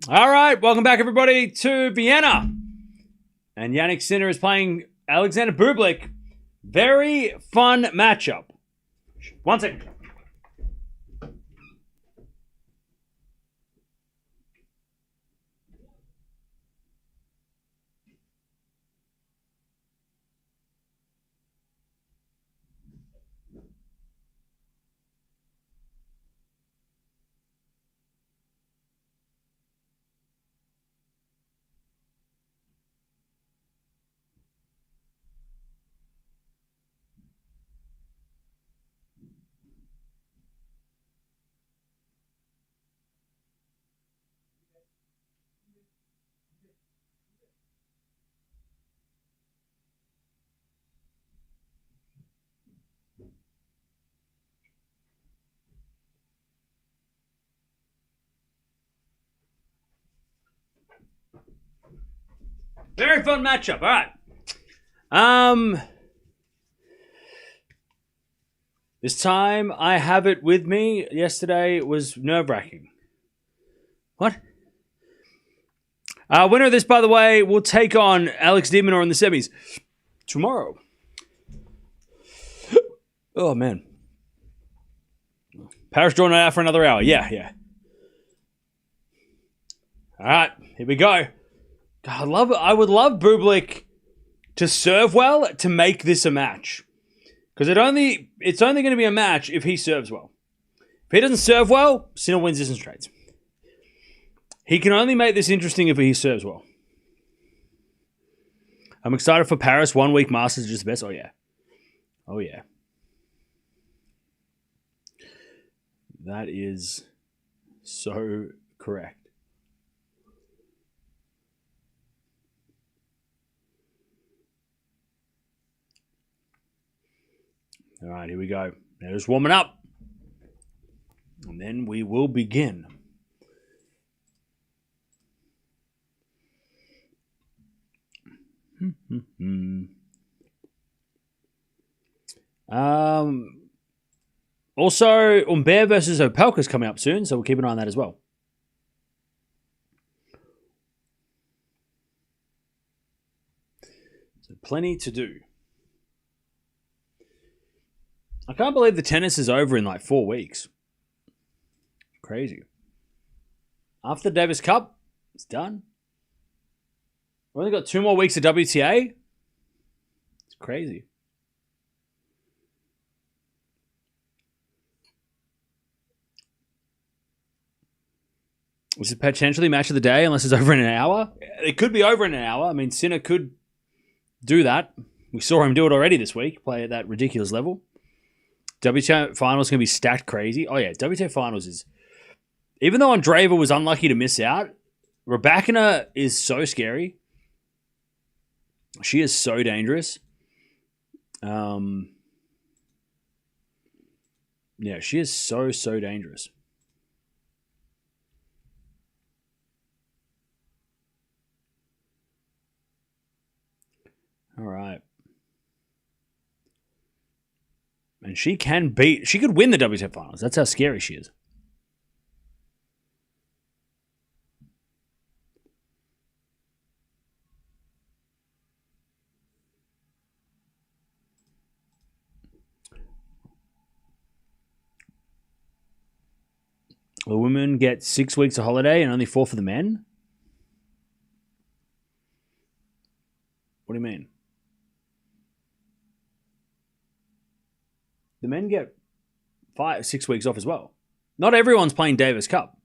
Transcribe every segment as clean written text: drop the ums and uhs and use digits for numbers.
All right, welcome back, everybody, to Vienna. And Jannik Sinner is playing Alexander Bublik. Very fun matchup. One second. Very fun matchup. All right. This time I have it with me. Yesterday it was nerve-wracking. What? Winner of this, by the way, will take on Alex de Minaur in the semis tomorrow. Oh, man. Paris drawn out for another hour. Yeah. All right, here we go. God, I would love Bublik to serve well to make this a match. Because it's only going to be a match if he serves well. If he doesn't serve well, Sinner wins this in straights. He can only make this interesting if he serves well. I'm excited for Paris. 1 week Masters is just the best. Oh, yeah. That is so correct. All right, here we go. Now just warming up. And then we will begin. Also, Humbert versus Opelka is coming up soon, so we'll keep an eye on that as well. So plenty to do. I can't believe the tennis is over in like 4 weeks. Crazy. After the Davis Cup, it's done. We've only got 2 more weeks of WTA. It's crazy. This is potentially match of the day unless it's over in an hour. It could be over in an hour. I mean, Sinner could do that. We saw him do it already this week, play at that ridiculous level. WTA Finals is going to be stacked crazy. Oh, yeah. WTA Finals is... Even though Andreeva was unlucky to miss out, Raducanu is so scary. She is so dangerous. Yeah, she is so dangerous. All right. And she could win the WTA Finals. That's how scary she is. The women get 6 weeks of holiday and only 4 for the men? What do you mean? The men get 6 weeks off as well. Not everyone's playing Davis Cup.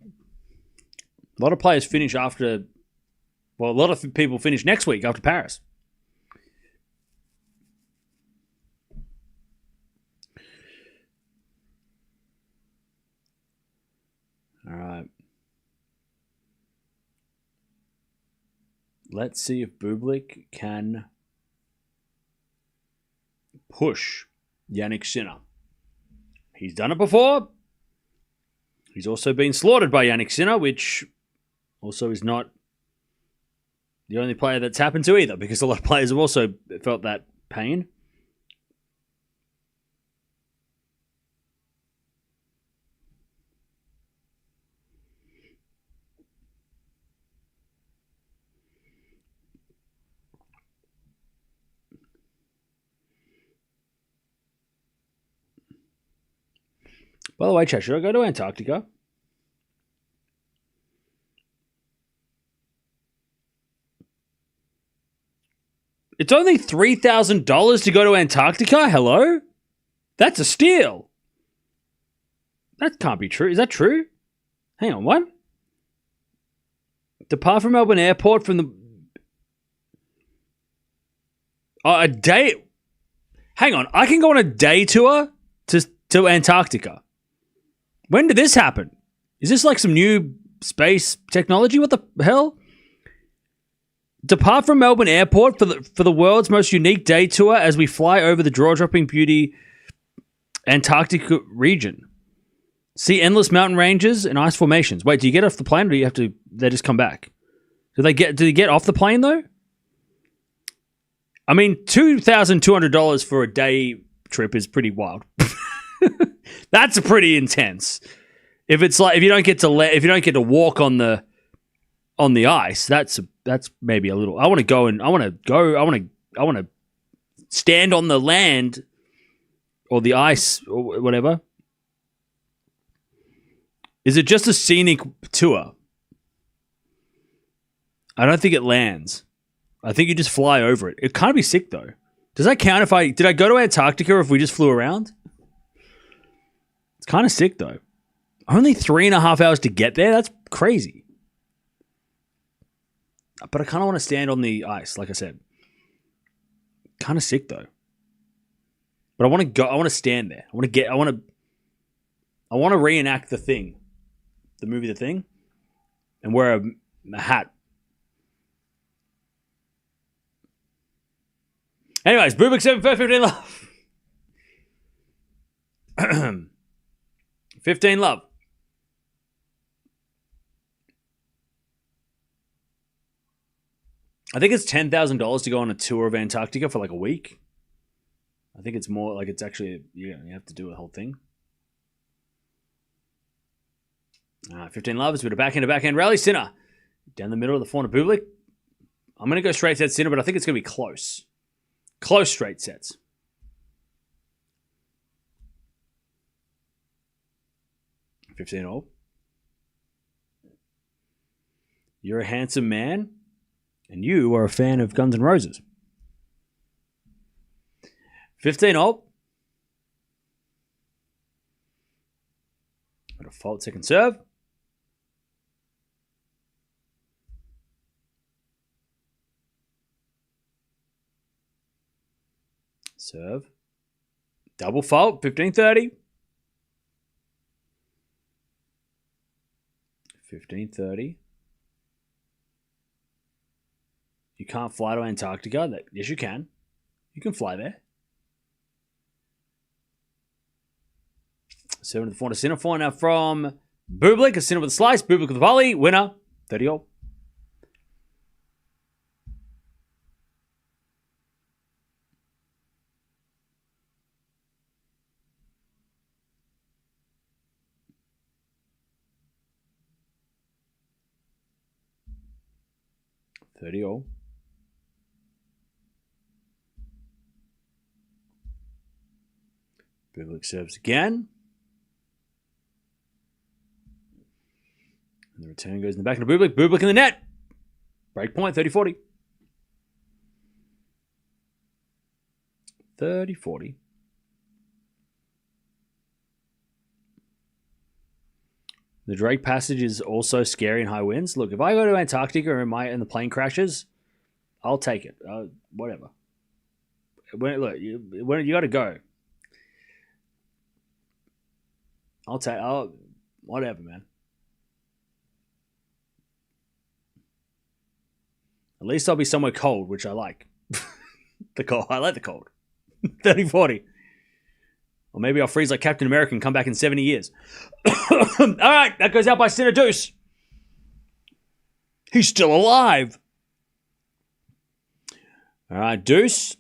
A lot of players finish after... Well, a lot of people finish next week after Paris. All right. Let's see if Bublik can push Jannik Sinner. He's done it before. He's also been slaughtered by Jannik Sinner, which also is not the only player that's happened to either, because a lot of players have also felt that pain. By the way, chat, should I go to Antarctica? It's only $3,000 to go to Antarctica? Hello? That's a steal. That can't be true. Is that true? Hang on, what? Depart from Melbourne Airport from the... Oh, a day... Hang on, I can go on a day tour to Antarctica. When did this happen? Is this like some new space technology? What the hell? Depart from Melbourne Airport for the world's most unique day tour as we fly over the jaw-dropping beauty Antarctica region. See endless mountain ranges and ice formations. Wait, do you get off the plane or do you have to... They just come back? Do they get off the plane though? I mean, $2,200 for a day trip is pretty wild. That's pretty intense. If it's like if you don't get to walk on the ice, that's maybe a little. I want to stand on the land or the ice or whatever. Is it just a scenic tour? I don't think it lands. I think you just fly over it. It can't be sick though. Does that count did I go to Antarctica or if we just flew around? It's kind of sick though. Only 3.5 hours to get there? That's crazy. But I kind of want to stand on the ice, like I said. Kind of sick though. But I want to go. I want to stand there. I want to reenact the Thing, the movie The Thing, and wear a hat. Anyways, Bublik 7 15 love. 15 love. I think it's $10,000 to go on a tour of Antarctica for like a week. I think it's more like it's actually, you have to do a whole thing. 15 love is with a backhand rally. Sinner down the middle of the front of Bublik. I'm going to go straight set Sinner, but I think it's going to be close. Close straight sets. $15. You're a handsome man, and you are a fan of Guns N' Roses. $15. Got a fault second serve. Serve. Double fault. 15-30. 15-30. You can't fly to Antarctica? Yes, you can. You can fly there. 7 to the 4 to Sinner. 4 now from Bublik. A Sinner with a slice. Bublik with a volley. Winner. 30-all. $30-all. Bublik serves again. And the return goes in the back of Bublik. Bublik in the net. Break point, 30-40. 30-40. The Drake Passage is also scary in high winds. Look, if I go to Antarctica and the plane crashes, I'll take it. Whatever. When you got to go. Whatever, man. At least I'll be somewhere cold, which I like. The cold. I like the cold. 30-40. Or maybe I'll freeze like Captain America and come back in 70 years. All right, that goes out by Sinner Deuce. He's still alive. All right, Deuce.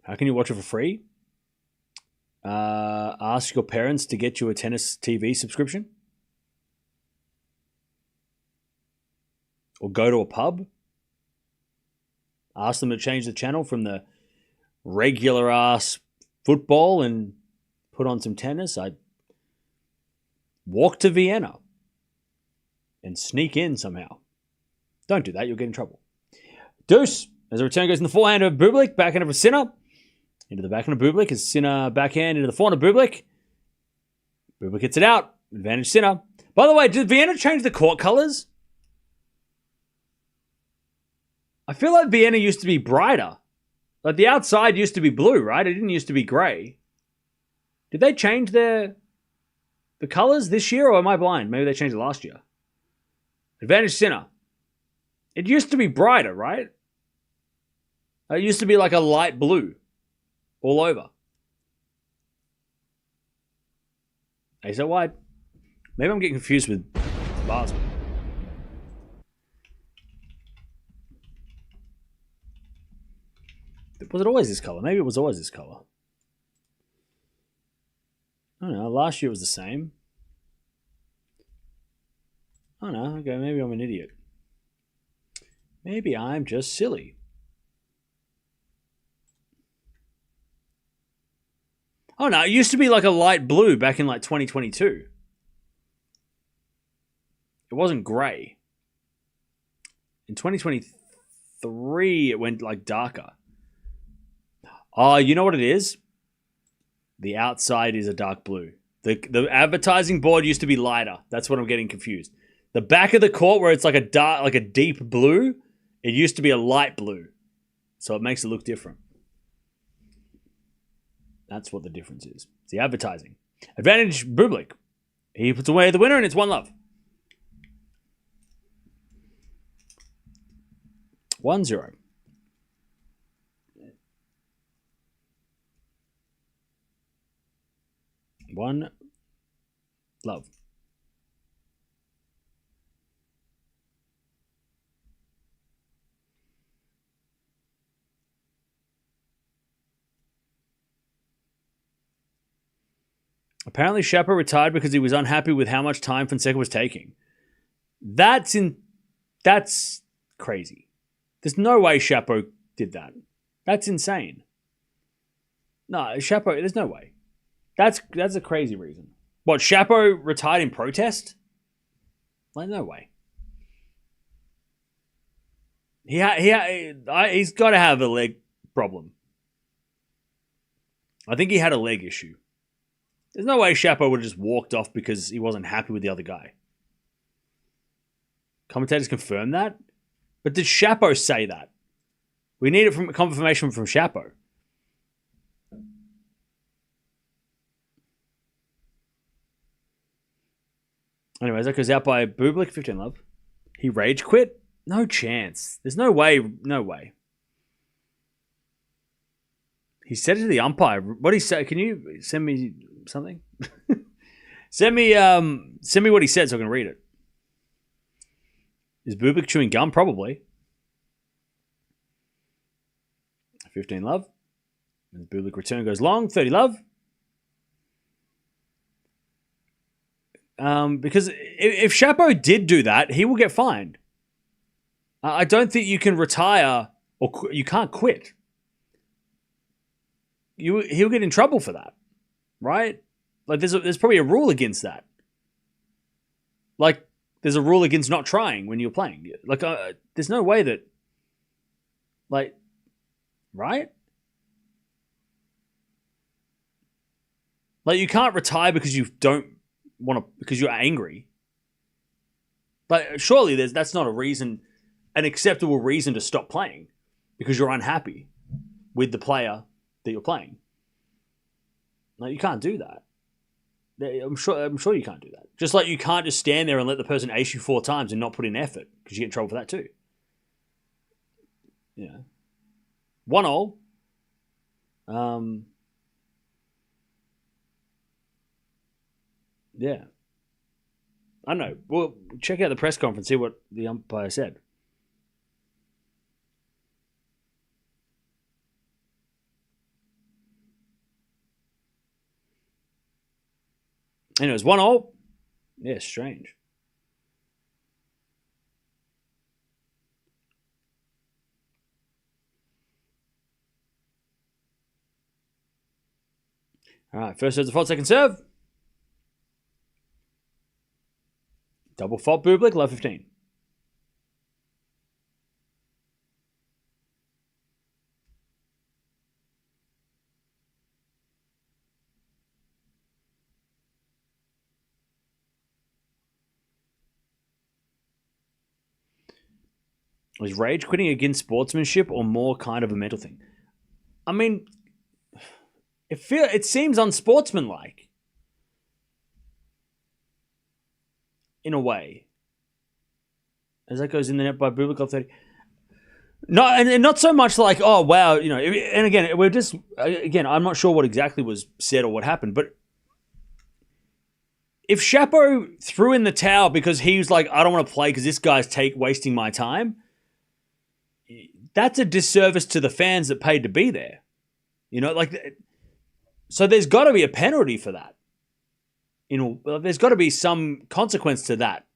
How can you watch it for free? Ask your parents to get you a tennis TV subscription. Or go to a pub. Ask them to change the channel from the regular ass football and put on some tennis, I'd walk to Vienna and sneak in somehow. Don't do that, you'll get in trouble. Deuce, as a return goes in the forehand of Bublik, backhand of Sinner. Into the backhand of Bublik as Sinner backhand into the forehand of Bublik. Bublik hits it out. Advantage Sinner. By the way, did Vienna change the court colours? I feel like Vienna used to be brighter. Like the outside used to be blue, right? It didn't used to be grey. Did they change the colours this year, or am I blind? Maybe they changed it last year. Advantage Sinner. It used to be brighter, right? It used to be like a light blue all over. Ace out wide. Maybe I'm getting confused with Basel. Was it always this colour? Maybe it was always this colour. I don't know. Last year it was the same. I don't know. Okay, maybe I'm an idiot. Maybe I'm just silly. Oh no, it used to be like a light blue back in like 2022. It wasn't grey. In 2023, it went like darker. Oh, you know what it is? The outside is a dark blue. The advertising board used to be lighter. That's what I'm getting confused. The back of the court where it's like a deep blue, it used to be a light blue. So it makes it look different. That's what the difference is. It's the advertising. Advantage Bublik. He puts away the winner and it's 1-0. 1-0. One love. Apparently, Shapo retired because he was unhappy with how much time Fonseca was taking. That's crazy. There's no way Shapo did that. That's insane. No, Shapo, there's no way. That's a crazy reason. What, Shapo retired in protest? Like, no way. He's got to have a leg problem. I think he had a leg issue. There's no way Shapo would have just walked off because he wasn't happy with the other guy. Commentators confirm that? But did Shapo say that? We need it from confirmation from Shapo. Anyways, that goes out by Bublik, 15 love. He rage quit? No chance. There's no way. No way. He said it to the umpire. What did he say? Can you send me something? send me what he said so I can read it. Is Bublik chewing gum? Probably. 15 love. And Bublik return goes long. 30 love. Because if Shapo did do that, he will get fined. I don't think you can retire or you can't quit. He'll get in trouble for that, right? Like there's probably a rule against that. Like there's a rule against not trying when you're playing. Like there's no way that, like, right? Like you can't retire because you don't want to, because you're angry. But surely that's not an acceptable reason to stop playing because you're unhappy with the player that you're playing. No, you can't do that. I'm sure you can't do that. Just like you can't just stand there and let the person ace you 4 times and not put in effort because you get in trouble for that too. Yeah. 1-0. Yeah. I don't know. Well, check out the press conference, see what the umpire said. Anyways, 1-0. Yeah, strange. All right, first serve default, second serve. Double fault Bublik, love 15. Was rage quitting against sportsmanship or more kind of a mental thing? I mean, it seems unsportsmanlike in a way. As that goes in the net by Bublik off 30. No, and not so much like, oh wow, you know. And again, I'm not sure what exactly was said or what happened, but if Chapo threw in the towel because he was like, I don't want to play because this guy's wasting my time, that's a disservice to the fans that paid to be there. You know, like, so there's got to be a penalty for that. There's got to be some consequence to that.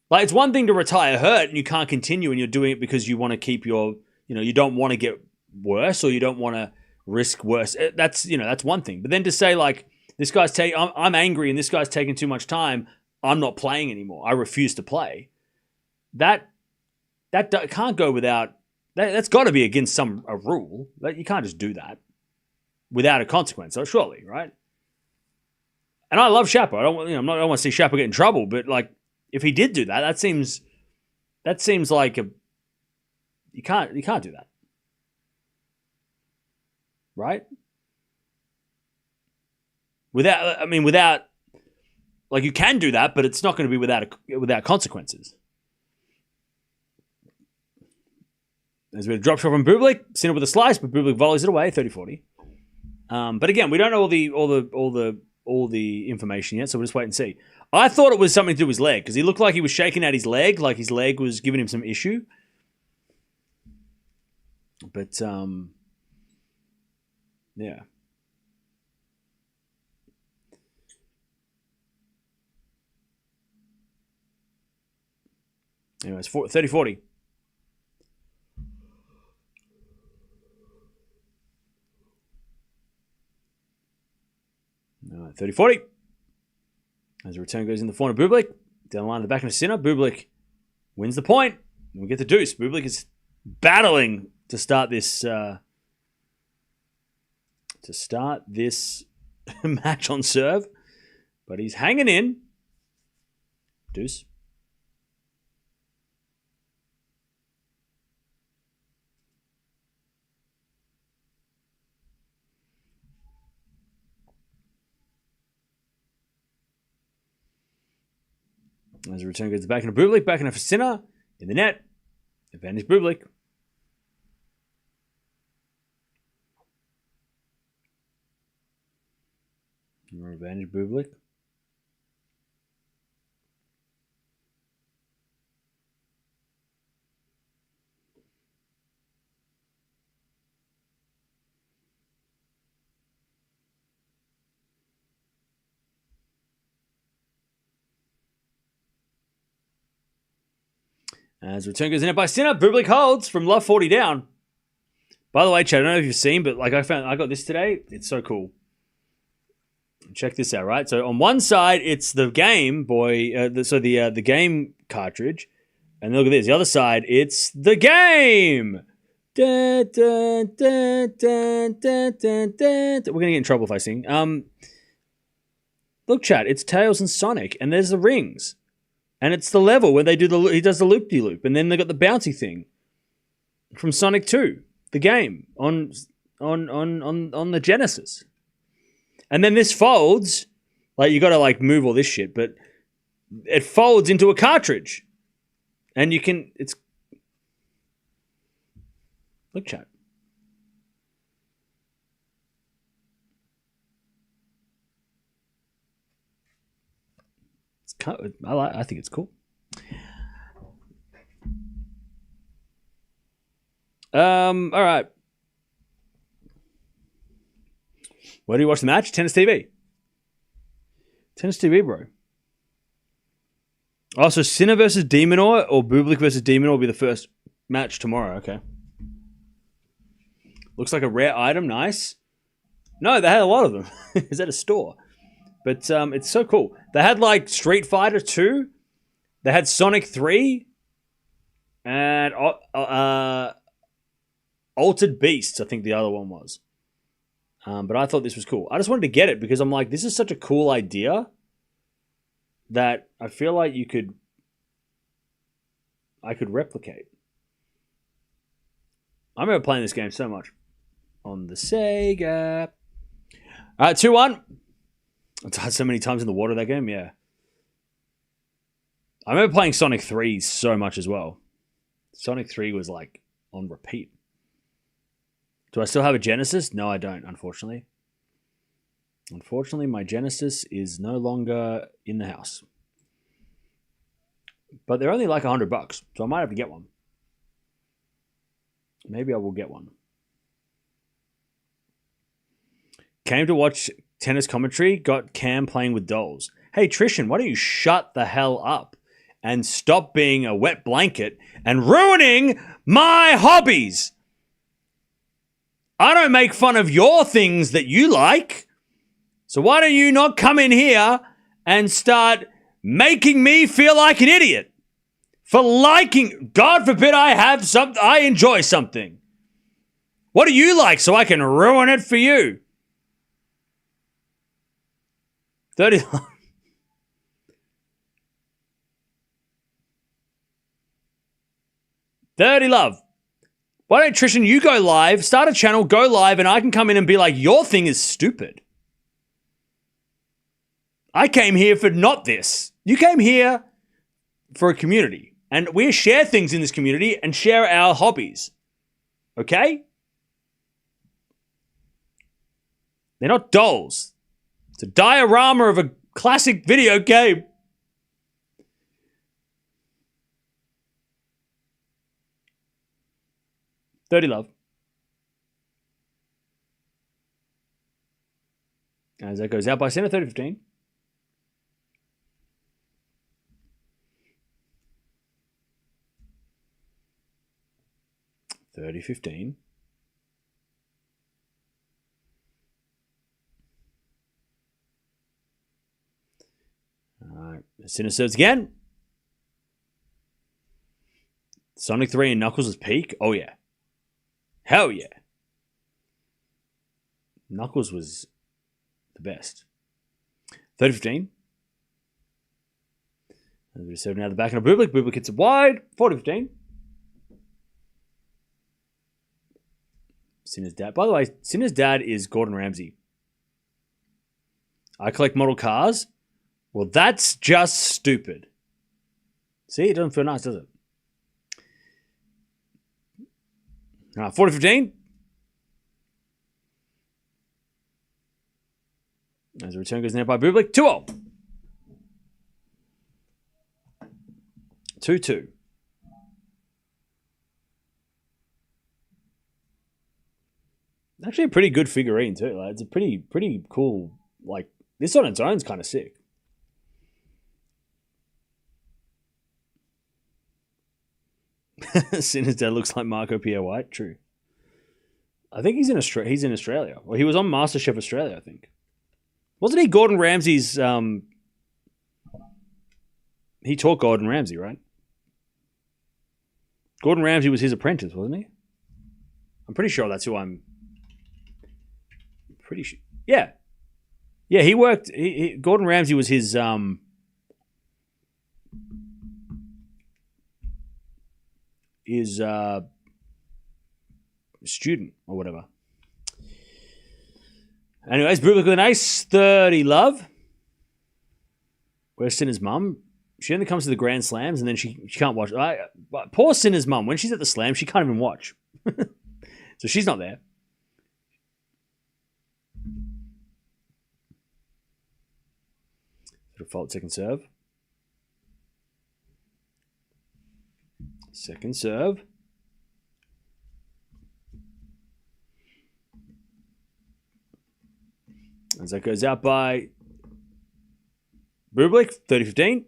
Like, it's one thing to retire hurt and you can't continue and you're doing it because you want to keep you don't want to get worse or you don't want to risk worse. That's one thing. But then to say, like, this guy's I'm angry and this guy's taking too much time, I'm not playing anymore, I refuse to play. That can't go without. That's got to be against a rule. You can't just do that without a consequence. So surely, right? And I love Chapo. I don't want to see Chapo get in trouble. But like, if he did do that, that seems like you can't do that, right? Without like, you can do that, but it's not going to be without consequences. There's a bit of drop shot from Bublik. Sinner with a slice, but Bublik volleys it away, 30-40. But again, we don't know all the information yet, so we'll just wait and see. I thought it was something to do with his leg because he looked like he was shaking out his leg, like his leg was giving him some issue. But yeah. Anyways, 30-40. All right, 30-40. As the return goes in the forehand of Bublik. Down the line of the back of Sinner. Bublik wins the point. And we get the deuce. Bublik is battling to start this match on serve. But he's hanging in. Deuce. As the return goes back into Bublik, back into for Sinner. In the net. Advantage Bublik. More advantage Bublik. As return goes in it by Sinner, Bublik holds from love 40 down. By the way, Chad, I don't know if you've seen, but like I got this today. It's so cool. Check this out, right? So on one side, it's the Game Boy, the game cartridge, and look at this. The other side, it's the game. We're gonna get in trouble if I sing. Look, Chad, it's Tails and Sonic, and there's the rings. And it's the level where he does the loop-de-loop. And then they got the bouncy thing from Sonic 2, the game, on the Genesis. And then this folds, like, you got to like move all this shit, but it folds into a cartridge. And look, chat. I think it's cool. All right. Where do you watch the match? Tennis TV. Tennis TV, bro. Oh, so Sinner versus Demonor or Bublik versus Demonor will be the first match tomorrow. Okay. Looks like a rare item. Nice. No, they had a lot of them. It's at a store. But it's so cool. They had like Street Fighter 2. They had Sonic 3. And Altered Beasts, I think the other one was. But I thought this was cool. I just wanted to get it because I'm like, this is such a cool idea that I feel like I could replicate. I remember playing this game so much on the Sega. All right, 2-1. I died so many times in the water that game, yeah. I remember playing Sonic 3 so much as well. Sonic 3 was like on repeat. Do I still have a Genesis? No, I don't, unfortunately. Unfortunately, my Genesis is no longer in the house. But they're only like $100, so I might have to get one. Maybe I will get one. Came to watch tennis commentary, got Cam playing with dolls. Hey, Trishan, why don't you shut the hell up and stop being a wet blanket and ruining my hobbies? I don't make fun of your things that you like. So why don't you not come in here and start making me feel like an idiot for liking, God forbid I enjoy something. What do you like so I can ruin it for you? 30 30 love. Why don't Trishan, you go live, start a channel, go live, and I can come in and be like, your thing is stupid. I came here for not this. You came here for a community. And we share things in this community and share our hobbies. Okay? They're not dolls. It's a diorama of a classic video game. Dirty love. As that goes out by center, 30-15. $30-15. All right. Sinner serves again. Sonic 3 and Knuckles is peak. Oh, yeah. Hell yeah. Knuckles was the best. 30-15. We're serving out the back of Bublik. Bublik hits it wide. 40-15. Sinner's dad. By the way, Sinner's dad is Gordon Ramsay. I collect model cars. Well, that's just stupid. See, it doesn't feel nice, does it? 40-15. As the return goes now by Bublik. 2-0. 2-2. Actually a pretty good figurine too. Like, it's a pretty cool, like, this on its own is kind of sick. Sinner's dad looks like Marco Pierre White. True. I think he's in Australia. Well, he was on MasterChef Australia, I think. Wasn't he Gordon Ramsay's... He taught Gordon Ramsay, right? Gordon Ramsay was his apprentice, wasn't he? I'm pretty sure that's who I'm... Pretty sure. Yeah. Yeah, he worked... Gordon Ramsay was his... student or whatever. Anyways, Bublik with an ace. 30 love. Where's Sinner's mum? She only comes to the Grand Slams and then she can't watch. Poor Sinner's mum. When she's at the Slam, she can't even watch. So she's not there. Default second serve. Second serve. As that goes out by Bublik, 30-15.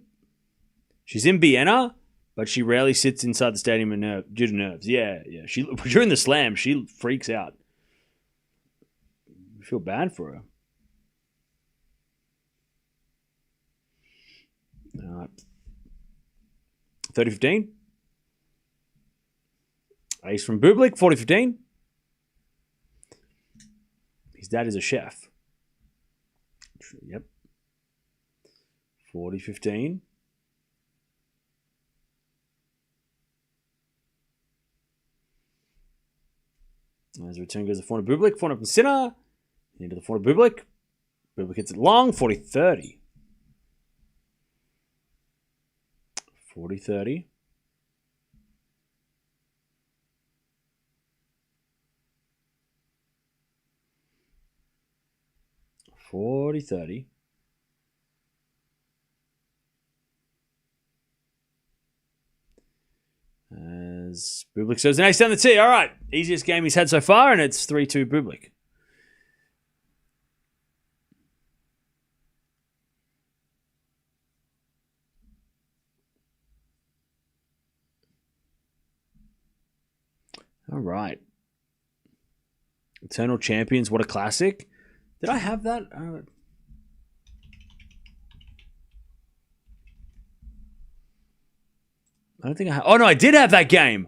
She's in Vienna, but she rarely sits inside the stadium due to nerves. Yeah. During the Slam, she freaks out. feel bad for her. All right. 30-15. Ace from Bublik, 40-15. His dad is a chef. Yep. 40-15. As the return goes to forehand of Bublik, forehand from Sinner. Into the forehand of Bublik. Bublik hits it long, 40-30. 40-30. As Bublik says, an ace down the tee. All right. Easiest game he's had so far, and it's 3-2 Bublik. All right. Eternal Champions, what a classic. Did I have that? I don't think I have. Oh, no, I did have that game.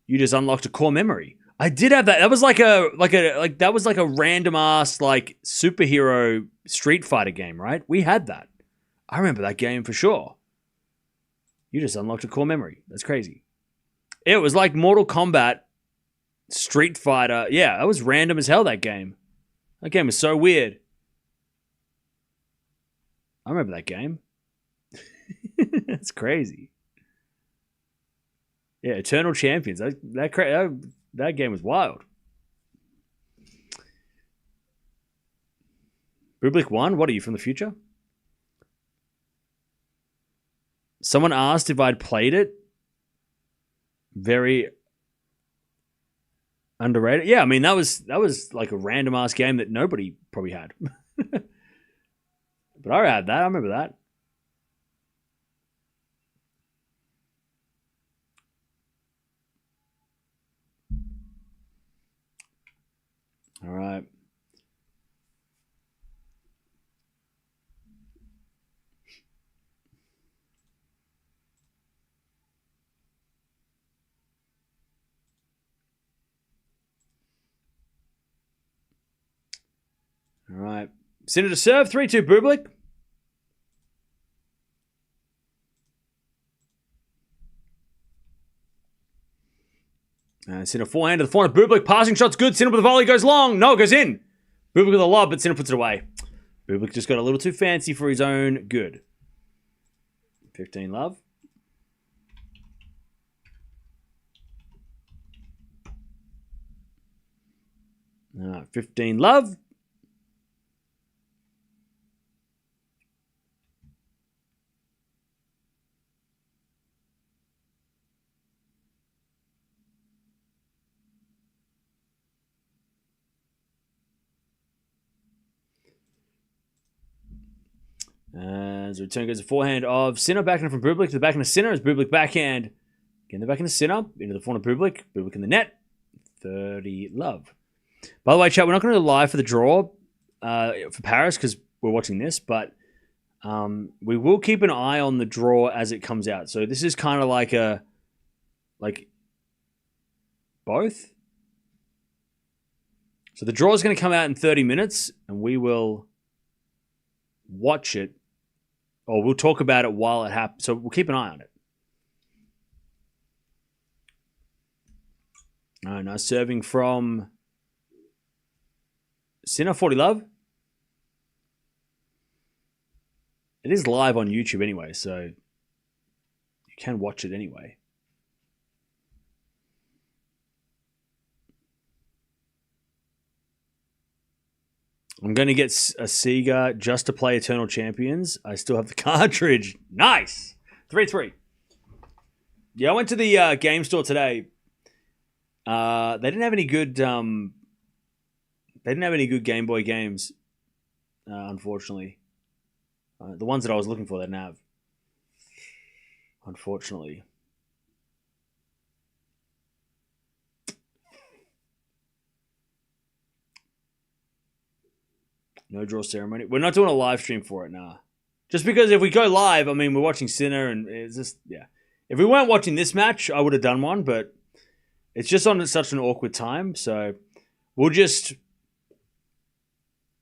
You just unlocked a core memory. I did have that. That was like that was like a random ass like superhero Street Fighter game, right? We had that. I remember that game for sure. You just unlocked a core memory. That's crazy. It was like Mortal Kombat, Street Fighter. Yeah, that was random as hell, that game. That game was so weird. I remember that game. That's crazy. Yeah, Eternal Champions. That game was wild. Bublik won. What are you, from the future? Someone asked if I'd played it. Very underrated. Yeah, I mean that was like a random ass game that nobody probably had. But I had that. I remember that. All right. All right. Sinner to serve. 3-2 Bublik. Sinner forehand to the forehand. Bublik passing shots good. Sinner with a volley goes long. No, it goes in. Bublik with a lob, but Sinner puts it away. Bublik just got a little too fancy for his own good. 15 love. All right, 15 love. As the return goes to forehand of Sinner, backhand from Bublik to the backhand of Sinner as Bublik backhand. Again, the backhand of Sinner into the forehand of Bublik. Bublik in the net. 30 love. By the way, chat, we're not going to go live for the draw for Paris because we're watching this, but we will keep an eye on the draw as it comes out. So this is kind of like both. So the draw is going to come out in 30 minutes, and we will watch it, or we'll talk about it while it happens. So we'll keep an eye on it. All right, now serving from Sinner, 40 love. It is live on YouTube anyway, so you can watch it anyway. I'm going to get a Sega just to play Eternal Champions. I still have the cartridge. Nice. 3-3. Yeah, I went to the game store today. They didn't have any good. They didn't have any good Game Boy games, unfortunately. The ones that I was looking for, they didn't have. Unfortunately. No draw ceremony. We're not doing a live stream for it, nah. Just because if we go live, I mean, we're watching Sinner and it's just, yeah. If we weren't watching this match, I would have done one, but it's just on such an awkward time. So we'll just,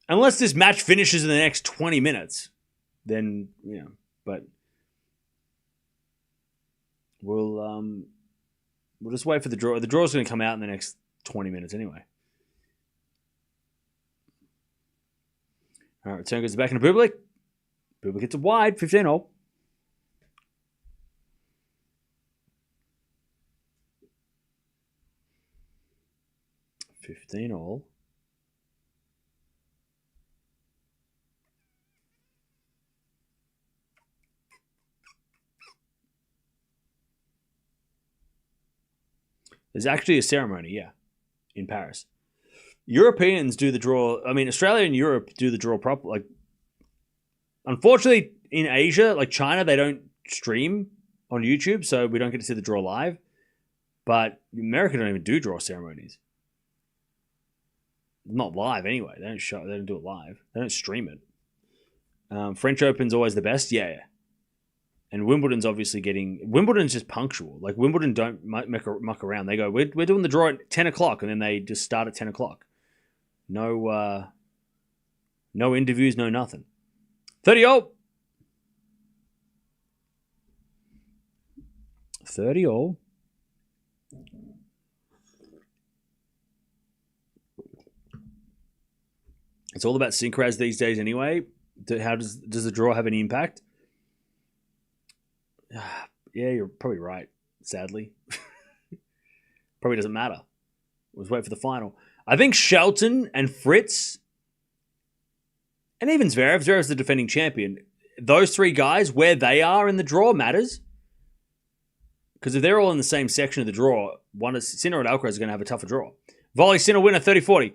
unless this match finishes in the next 20 minutes, then, you know, but we'll just wait for the draw. The draw's going to come out in the next 20 minutes anyway. All right, return goes back into Bublik. Bublik hits a wide, 15-all. There's actually a ceremony, yeah, in Paris. Europeans do the draw. I mean, Australia and Europe do the draw proper. Like, unfortunately, in Asia, like China, they don't stream on YouTube, so we don't get to see the draw live. But America don't even do draw ceremonies. Not live anyway. They don't do it live. They don't stream it. French Open's always the best, yeah. And Wimbledon's obviously Wimbledon's just punctual. Like, Wimbledon don't muck around. They go, we're doing the draw at 10 o'clock, and then they just start at 10 o'clock. No interviews, no nothing. 30-all. 30-all. It's all about synchros these days anyway. How does the draw have any impact? Yeah, you're probably right, sadly. Probably doesn't matter. Let's wait for the final. I think Shelton and Fritz, and even Zverev's the defending champion. Those three guys, where they are in the draw matters. Because if they're all in the same section of the draw, Sinner and Alcaraz are going to have a tougher draw. Volley Sinner winner 30-40.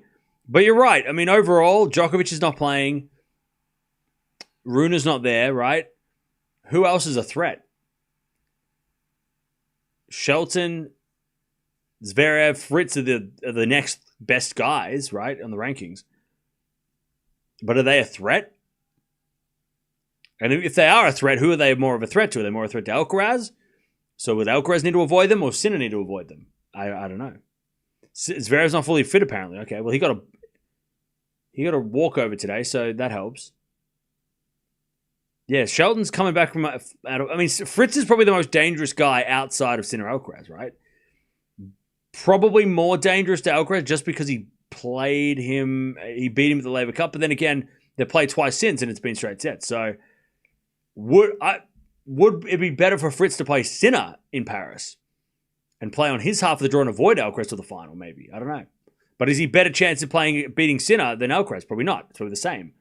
But you're right. I mean, overall, Djokovic is not playing. Rune's not there, right? Who else is a threat? Shelton, Zverev, Fritz are the next best guys, right, on the rankings. But are they a threat? And if they are a threat, who are they more of a threat to? Are they more a threat to Alcaraz? So would Alcaraz need to avoid them or Sinner need to avoid them? I don't know. Zverev's not fully fit, apparently. Okay, well, he got a walkover today, so that helps. Yeah, Shelton's coming back from... I mean, Fritz is probably the most dangerous guy outside of Sinner Alcaraz, right? Probably more dangerous to Alcaraz just because he beat him at the Laver Cup, but then again, they played twice since and it's been straight sets. So would it be better for Fritz to play Sinner in Paris and play on his half of the draw and avoid Alcaraz to the final, maybe? I don't know. But is he better chance of beating Sinner than Alcaraz? Probably not. It's probably the same.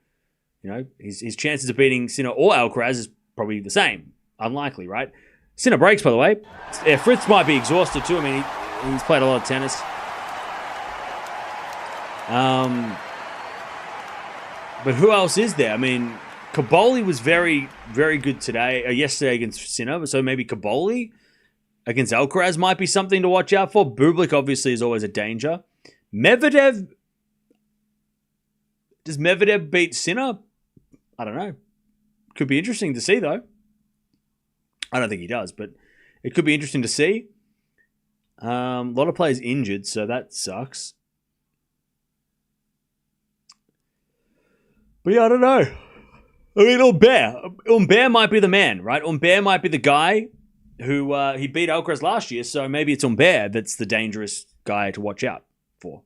You know, his chances of beating Sinner or Alcaraz is probably the same. Unlikely, right? Sinner breaks, by the way. Yeah, Fritz might be exhausted too. I mean, he's played a lot of tennis. But who else is there? I mean, Caboli was very, very good yesterday against Sinner. So maybe Caboli against Alcaraz might be something to watch out for. Bublik obviously is always a danger. Medvedev. Does Medvedev beat Sinner? I don't know. Could be interesting to see, though. I don't think he does, but it could be interesting to see. A lot of players injured, so that sucks. But yeah, I don't know. I mean, Humbert might be the man, right? Humbert might be the guy who he beat Alcaraz last year, so maybe it's Humbert that's the dangerous guy to watch out for.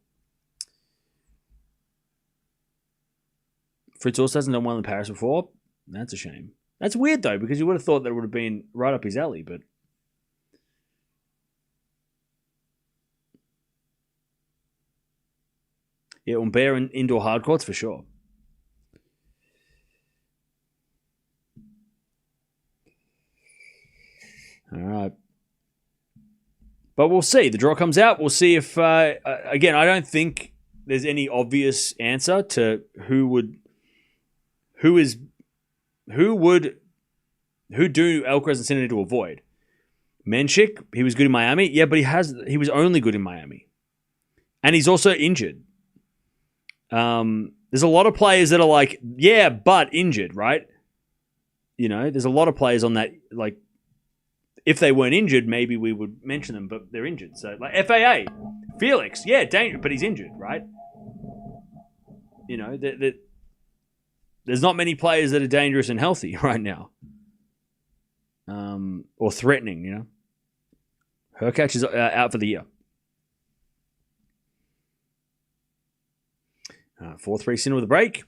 Fritz also hasn't done well in Paris before. That's a shame. That's weird, though, because you would have thought that it would have been right up his alley, but... Yeah, Humbert in indoor hard courts for sure. All right. But we'll see. The draw comes out. We'll see if... again, I don't think there's any obvious answer to who do Alcaraz and Sinner need to avoid. Menchik, he was good in Miami. Yeah, but he was only good in Miami. And he's also injured. The There's a lot of players that are like, yeah, but injured, right? You know, there's a lot of players on that, like, if they weren't injured, maybe we would mention them, but they're injured. So, like, FAA, Felix, yeah, dangerous, but he's injured, right? You know, there's not many players that are dangerous and healthy right now. Or threatening, you know. Hurkacz is out for the year. 4-3 Sinner with a break.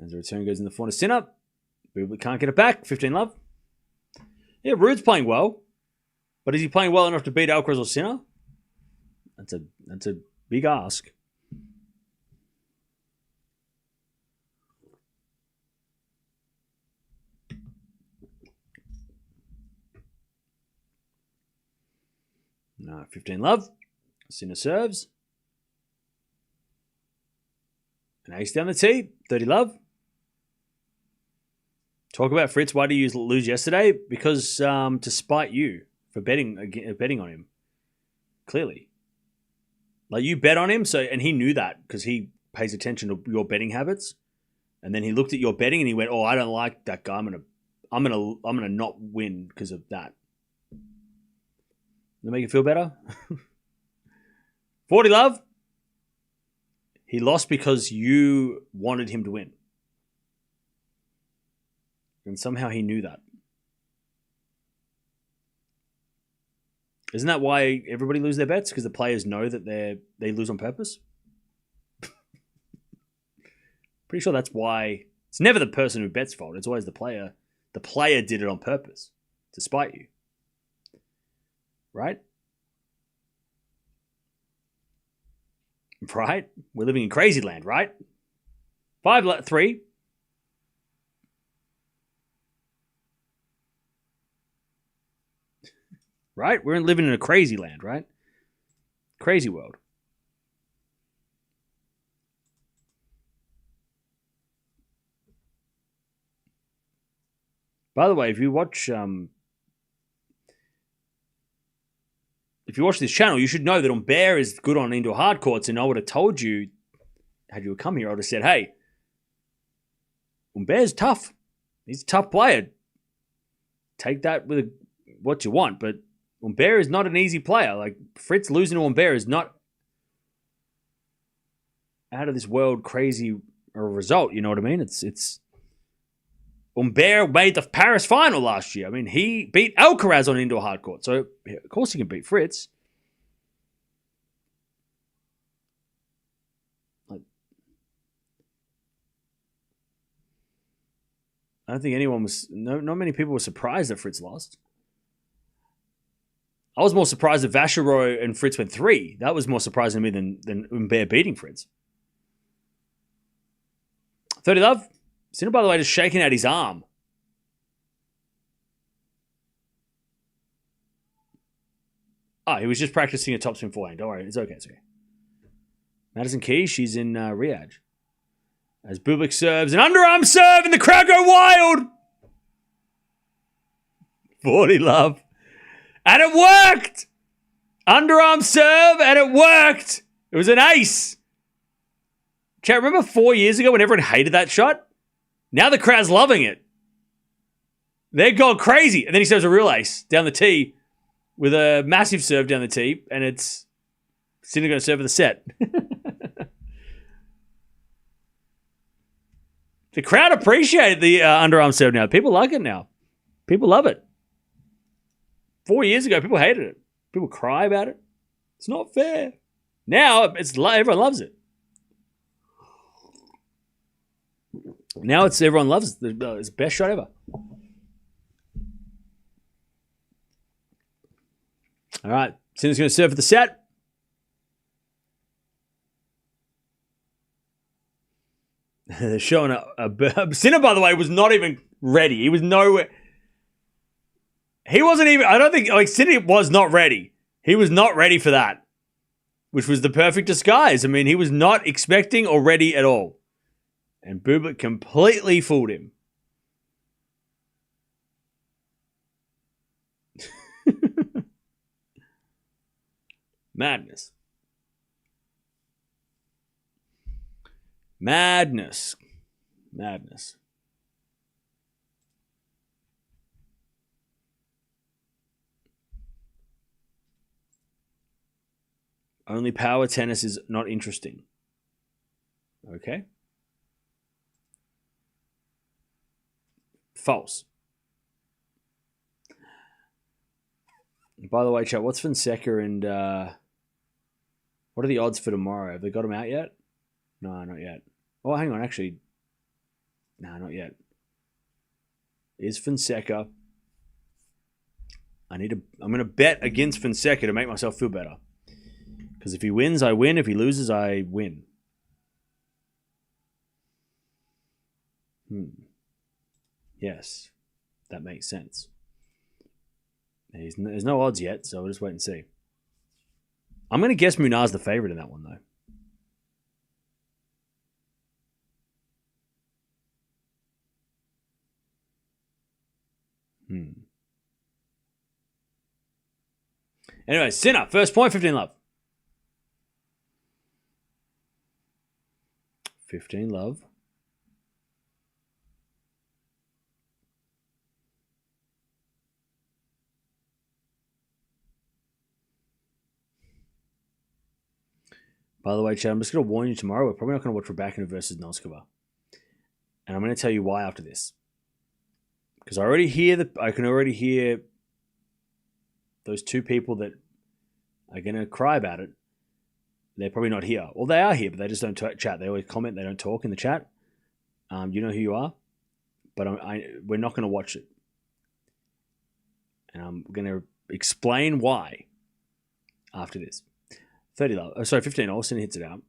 As the return goes in the forehand to Sinner. Bublik can't get it back. 15 love. Yeah, Ruud's playing well. But is he playing well enough to beat Alcaraz or Sinner? That's a big ask. No, 15 love. Sinner serves. An ace down the tee. 30 love. Talk about Fritz. Why did you lose yesterday? Because to spite you for betting on him. Clearly. Like, you bet on him, and he knew that because he pays attention to your betting habits. And then he looked at your betting and he went, "Oh, I don't like that guy. I'm gonna not win because of that." Does that make you feel better? 40 love. He lost because you wanted him to win. And somehow he knew that. Isn't that why everybody loses their bets? Because the players know that they lose on purpose? Pretty sure that's why. It's never the person who bets fault. It's always the player. The player did it on purpose to spite you. Right? Right? We're living in crazy land, right? 5-3. Right? We're living in a crazy land, right? Crazy world. By the way, if you watch this channel, you should know that Humbert is good on indoor hard courts, and I would have told you, had you come here, I would have said, hey, Humbert's tough. He's a tough player. Take that with what you want, but Humbert is not an easy player. Like, Fritz losing to Humbert is not out of this world crazy a result, you know what I mean? It's Humbert made the Paris final last year. I mean, he beat Alcaraz on indoor hard court. So, of course, he can beat Fritz. I don't think anyone was... not many people were surprised that Fritz lost. I was more surprised that Vachereau and Fritz went 3. That was more surprising to me than Humbert beating Fritz. 30 love. Sinner, by the way, just shaking out his arm. Oh, he was just practicing a topspin forehand. Don't worry, it's okay. Madison Keys, she's in Riyadh. As Bublik serves, an underarm serve, and the crowd go wild. 40 love. And it worked! Underarm serve, and it worked! It was an ace. Chat, remember 4 years ago when everyone hated that shot? Now the crowd's loving it. They're gone crazy. And then he serves a real ace down the tee with a massive serve down the tee, and it's Sinner going to serve for the set. The crowd appreciate the underarm serve now. People like it now. People love it. 4 years ago, people hated it. People cry about it. It's not fair. Now, everyone loves it. Now everyone loves it. It's the best shot ever. All right. Sinner's going to serve for the set. They're showing a Sinner, by the way, was not even ready. He was nowhere. He wasn't even, I don't think, like, Sinner was not ready. He was not ready for that, which was the perfect disguise. I mean, he was not expecting or ready at all. And Bublik completely fooled him. Madness. Madness. Only power tennis is not interesting. Okay. False. By the way, chat, what's Fonseca and what are the odds for tomorrow? Have they got them out yet? No, not yet. Oh, hang on, actually. No, not yet. Is Fonseca. I'm going to bet against Fonseca to make myself feel better. Because if he wins, I win. If he loses, I win. Yes, that makes sense. There's no odds yet, so we'll just wait and see. I'm going to guess Munar's the favorite in that one, though. Anyway, Sinner, first point, 15 love. 15 love. By the way, Chad, I'm just going to warn you tomorrow, we're probably not going to watch Raducanu versus Noskova. And I'm going to tell you why after this. Because I can already hear those two people that are going to cry about it. They're probably not here. Well, they are here, but they just don't chat. They always comment. They don't talk in the chat. You know who you are. But we're not going to watch it. And I'm going to explain why after this. 30 love. 15. Olsen hits it out.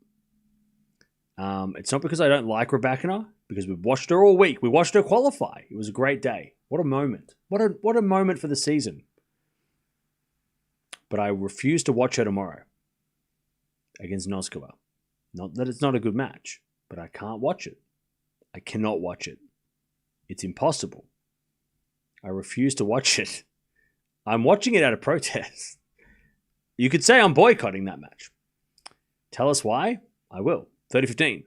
It's not because I don't like Raducanu, because we've watched her all week. We watched her qualify. It was a great day. What a moment. What a moment for the season. But I refuse to watch her tomorrow against Noskova. Not that it's not a good match, but I can't watch it. I cannot watch it. It's impossible. I refuse to watch it. I'm watching it out of protest. You could say I'm boycotting that match. Tell us why. I will. 30-15.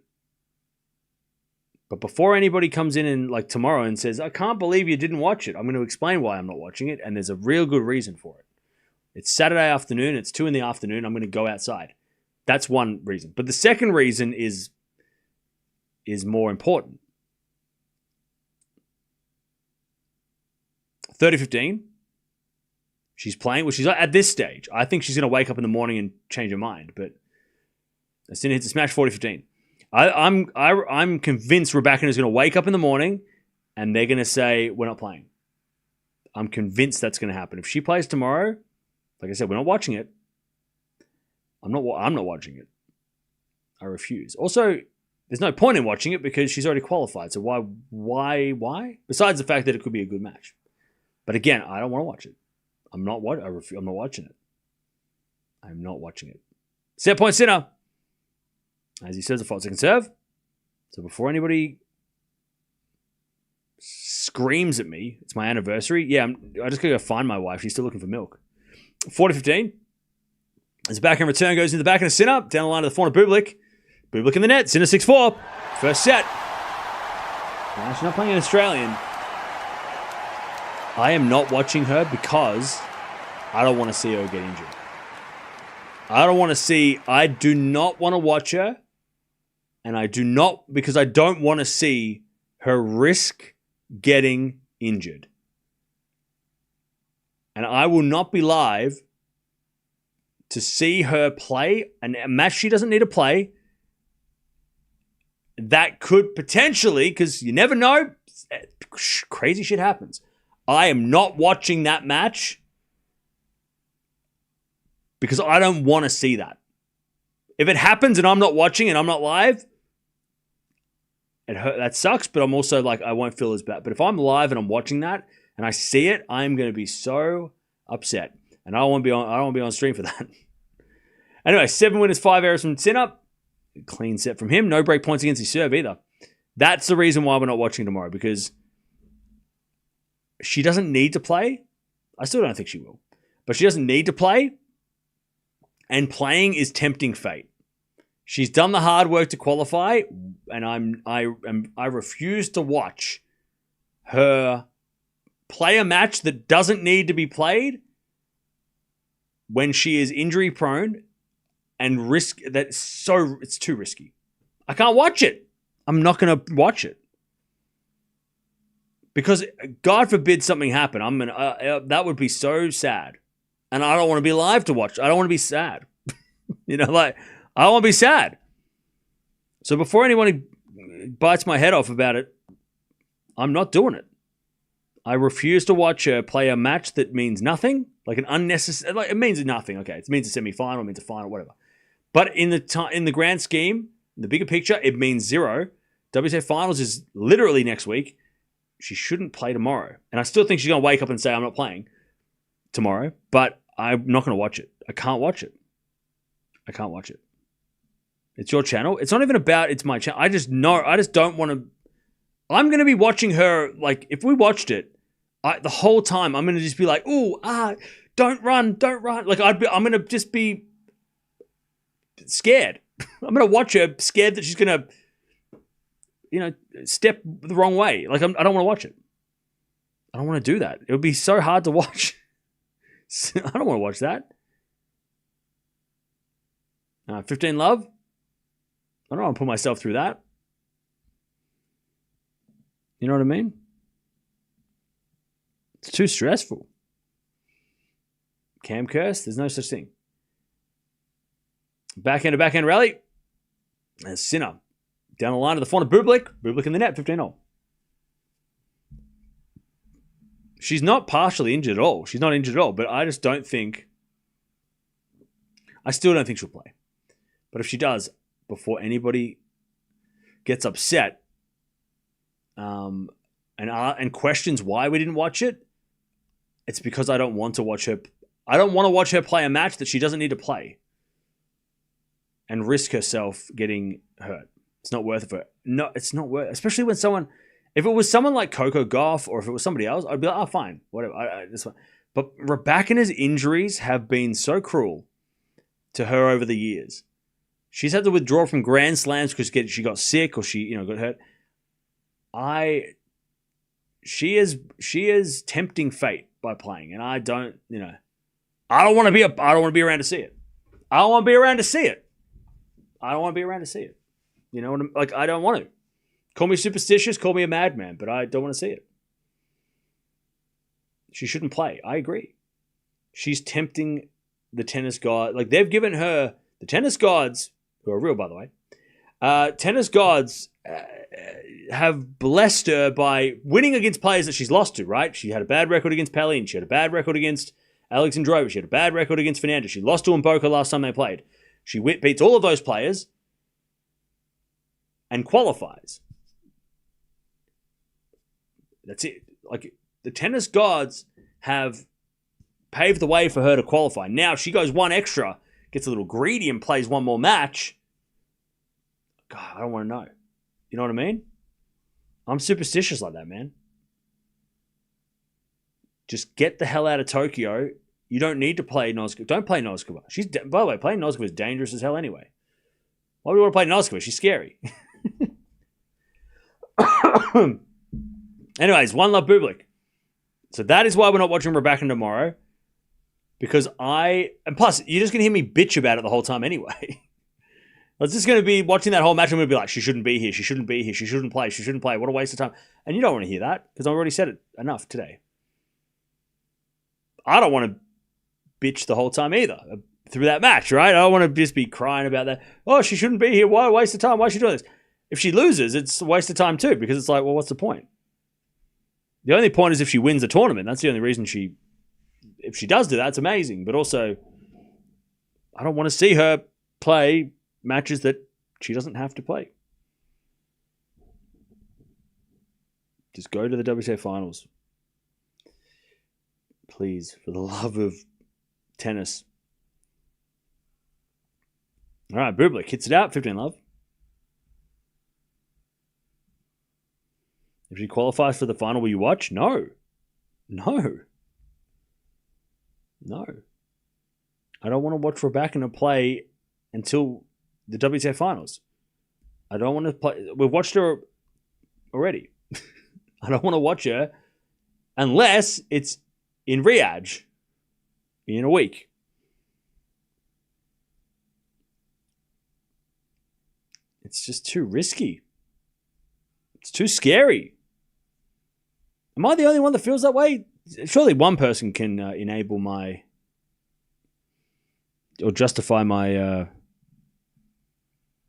But before anybody comes in and like tomorrow and says, I can't believe you didn't watch it, I'm going to explain why I'm not watching it, and there's a real good reason for it. It's Saturday afternoon. It's 2 p.m. I'm going to go outside. That's one reason. But the second reason is more important. 30-15. She's playing. Well, she's at this stage. I think she's going to wake up in the morning and change her mind. But Sinner hits a smash 40-15. I'm convinced Raducanu is going to wake up in the morning and they're going to say, we're not playing. I'm convinced that's going to happen. If she plays tomorrow, like I said, we're not watching it. I'm not watching it. I refuse. Also, there's no point in watching it because she's already qualified. So why? Besides the fact that it could be a good match. But again, I don't want to watch it. I'm not watching it. I'm not watching it. Set point Sinner. As he says, a 5-second serve. So before anybody screams at me, it's my anniversary. Yeah, I just got to go find my wife. She's still looking for milk. 40-15. As backhand return goes into the backhand of Sinner. Down the line to the forehand of Bublik. Bublik in the net. Sinner 6-4. First set. Now, she's not playing an Australian. I am not watching her because I don't want to see her get injured. I do not want to watch her. And I do not, because I don't want to see her risk getting injured. And I will not be live to see her play a match she doesn't need to play. That could potentially, because you never know, crazy shit happens. I am not watching that match because I don't want to see that. If it happens and I'm not watching and I'm not live, that sucks, but I'm also like, I won't feel as bad. But if I'm live and I'm watching that and I see it, I'm going to be so upset. And I don't want to be on stream for that. Anyway, 7 winners, 5 errors from Sinner. Clean set from him. No break points against his serve either. That's the reason why we're not watching tomorrow, because she doesn't need to play. I still don't think she will. But she doesn't need to play. And playing is tempting fate. She's done the hard work to qualify, and I refuse to watch her play a match that doesn't need to be played when she is injury prone and risk that. So it's too risky. I can't watch it. I'm not going to watch it because God forbid something happen. That would be so sad, and I don't want to be alive to watch. I don't want to be sad. I don't want to be sad. So before anyone bites my head off about it, I'm not doing it. I refuse to watch her play a match that means nothing, like an unnecessary. Like it means nothing. Okay, it means a semi-final, it means a final, whatever. But in the grand scheme, the bigger picture, it means zero. WTA Finals is literally next week. She shouldn't play tomorrow, and I still think she's going to wake up and say I'm not playing tomorrow. But I'm not going to watch it. I can't watch it. I can't watch it. It's your channel. It's not even about it's my channel. I just don't want to. I'm going to be watching her. Like, if we watched it, the whole time, I'm going to just be like, ooh, don't run. Like, I'm going to just be scared. I'm going to watch her scared that she's going to, step the wrong way. Like, I don't want to watch it. I don't want to do that. It would be so hard to watch. I don't want to watch that. 15 love. I don't want to put myself through that. You know what I mean? It's too stressful. Cam curse, there's no such thing. Backhand to backhand rally. And Sinner. Down the line to the front of Bublik. Bublik in the net, 15-0. She's not partially injured at all. She's not injured at all, but I just don't think... I still don't think she'll play. But if she does, before anybody gets upset and questions why we didn't watch it, it's because I don't want to watch her. I don't want to watch her play a match that she doesn't need to play and risk herself getting hurt. It's not worth it for her. No, it's not worth it. Especially when someone, if it was someone like Coco Gauff or if it was somebody else, I'd be like, oh, fine, whatever. This one. But Raducanu's injuries have been so cruel to her over the years. She's had to withdraw from Grand Slams because she got sick or she, got hurt. She is tempting fate by playing, and I don't, I don't want to be around to see it. I don't want to be around to see it. I don't want to be around to see it. You know what I'm like? I don't want to. Call me superstitious, call me a madman, but I don't want to see it. She shouldn't play. I agree. She's tempting the tennis god. Like, they've given her the tennis gods, who are real, by the way. Tennis gods have blessed her by winning against players that she's lost to, right? She had a bad record against Palin. She had a bad record against Alexander Bublik. She had a bad record against Fernandez. She lost to Mboka last time they played. She beats all of those players and qualifies. That's it. Like, the tennis gods have paved the way for her to qualify. Now, if she goes one extra, gets a little greedy and plays one more match, God, I don't want to know. You know what I mean? I'm superstitious like that, man. Just get the hell out of Tokyo. You don't need to play Noskova. Don't play Noskova. By the way, playing Noskova is dangerous as hell anyway. Why do we want to play Noskova? She's scary. Anyways, one love Bublik. So that is why we're not watching Raducanu tomorrow. Because and plus, you're just going to hear me bitch about it the whole time anyway. I was just going to be watching that whole match and I'm going to be like, she shouldn't be here, she shouldn't be here, she shouldn't play, what a waste of time. And you don't want to hear that, because I've already said it enough today. I don't want to bitch the whole time either through that match, right? I don't want to just be crying about that. Oh, she shouldn't be here, why a waste of time, why is she doing this? If she loses, it's a waste of time too, because it's like, well, what's the point? The only point is if she wins the tournament. That's the only reason if she does do that, it's amazing. But also, I don't want to see her play matches that she doesn't have to play. Just go to the WTA Finals. Please, for the love of tennis. All right, Bublik hits it out, 15 love. If she qualifies for the final, will you watch? No. I don't want to watch Raducanu play until the WTA Finals. I don't want to play. We've watched her already. I don't want to watch her unless it's in Riyadh in a week. It's just too risky. It's too scary. Am I the only one that feels that way? Surely one person can enable my or justify my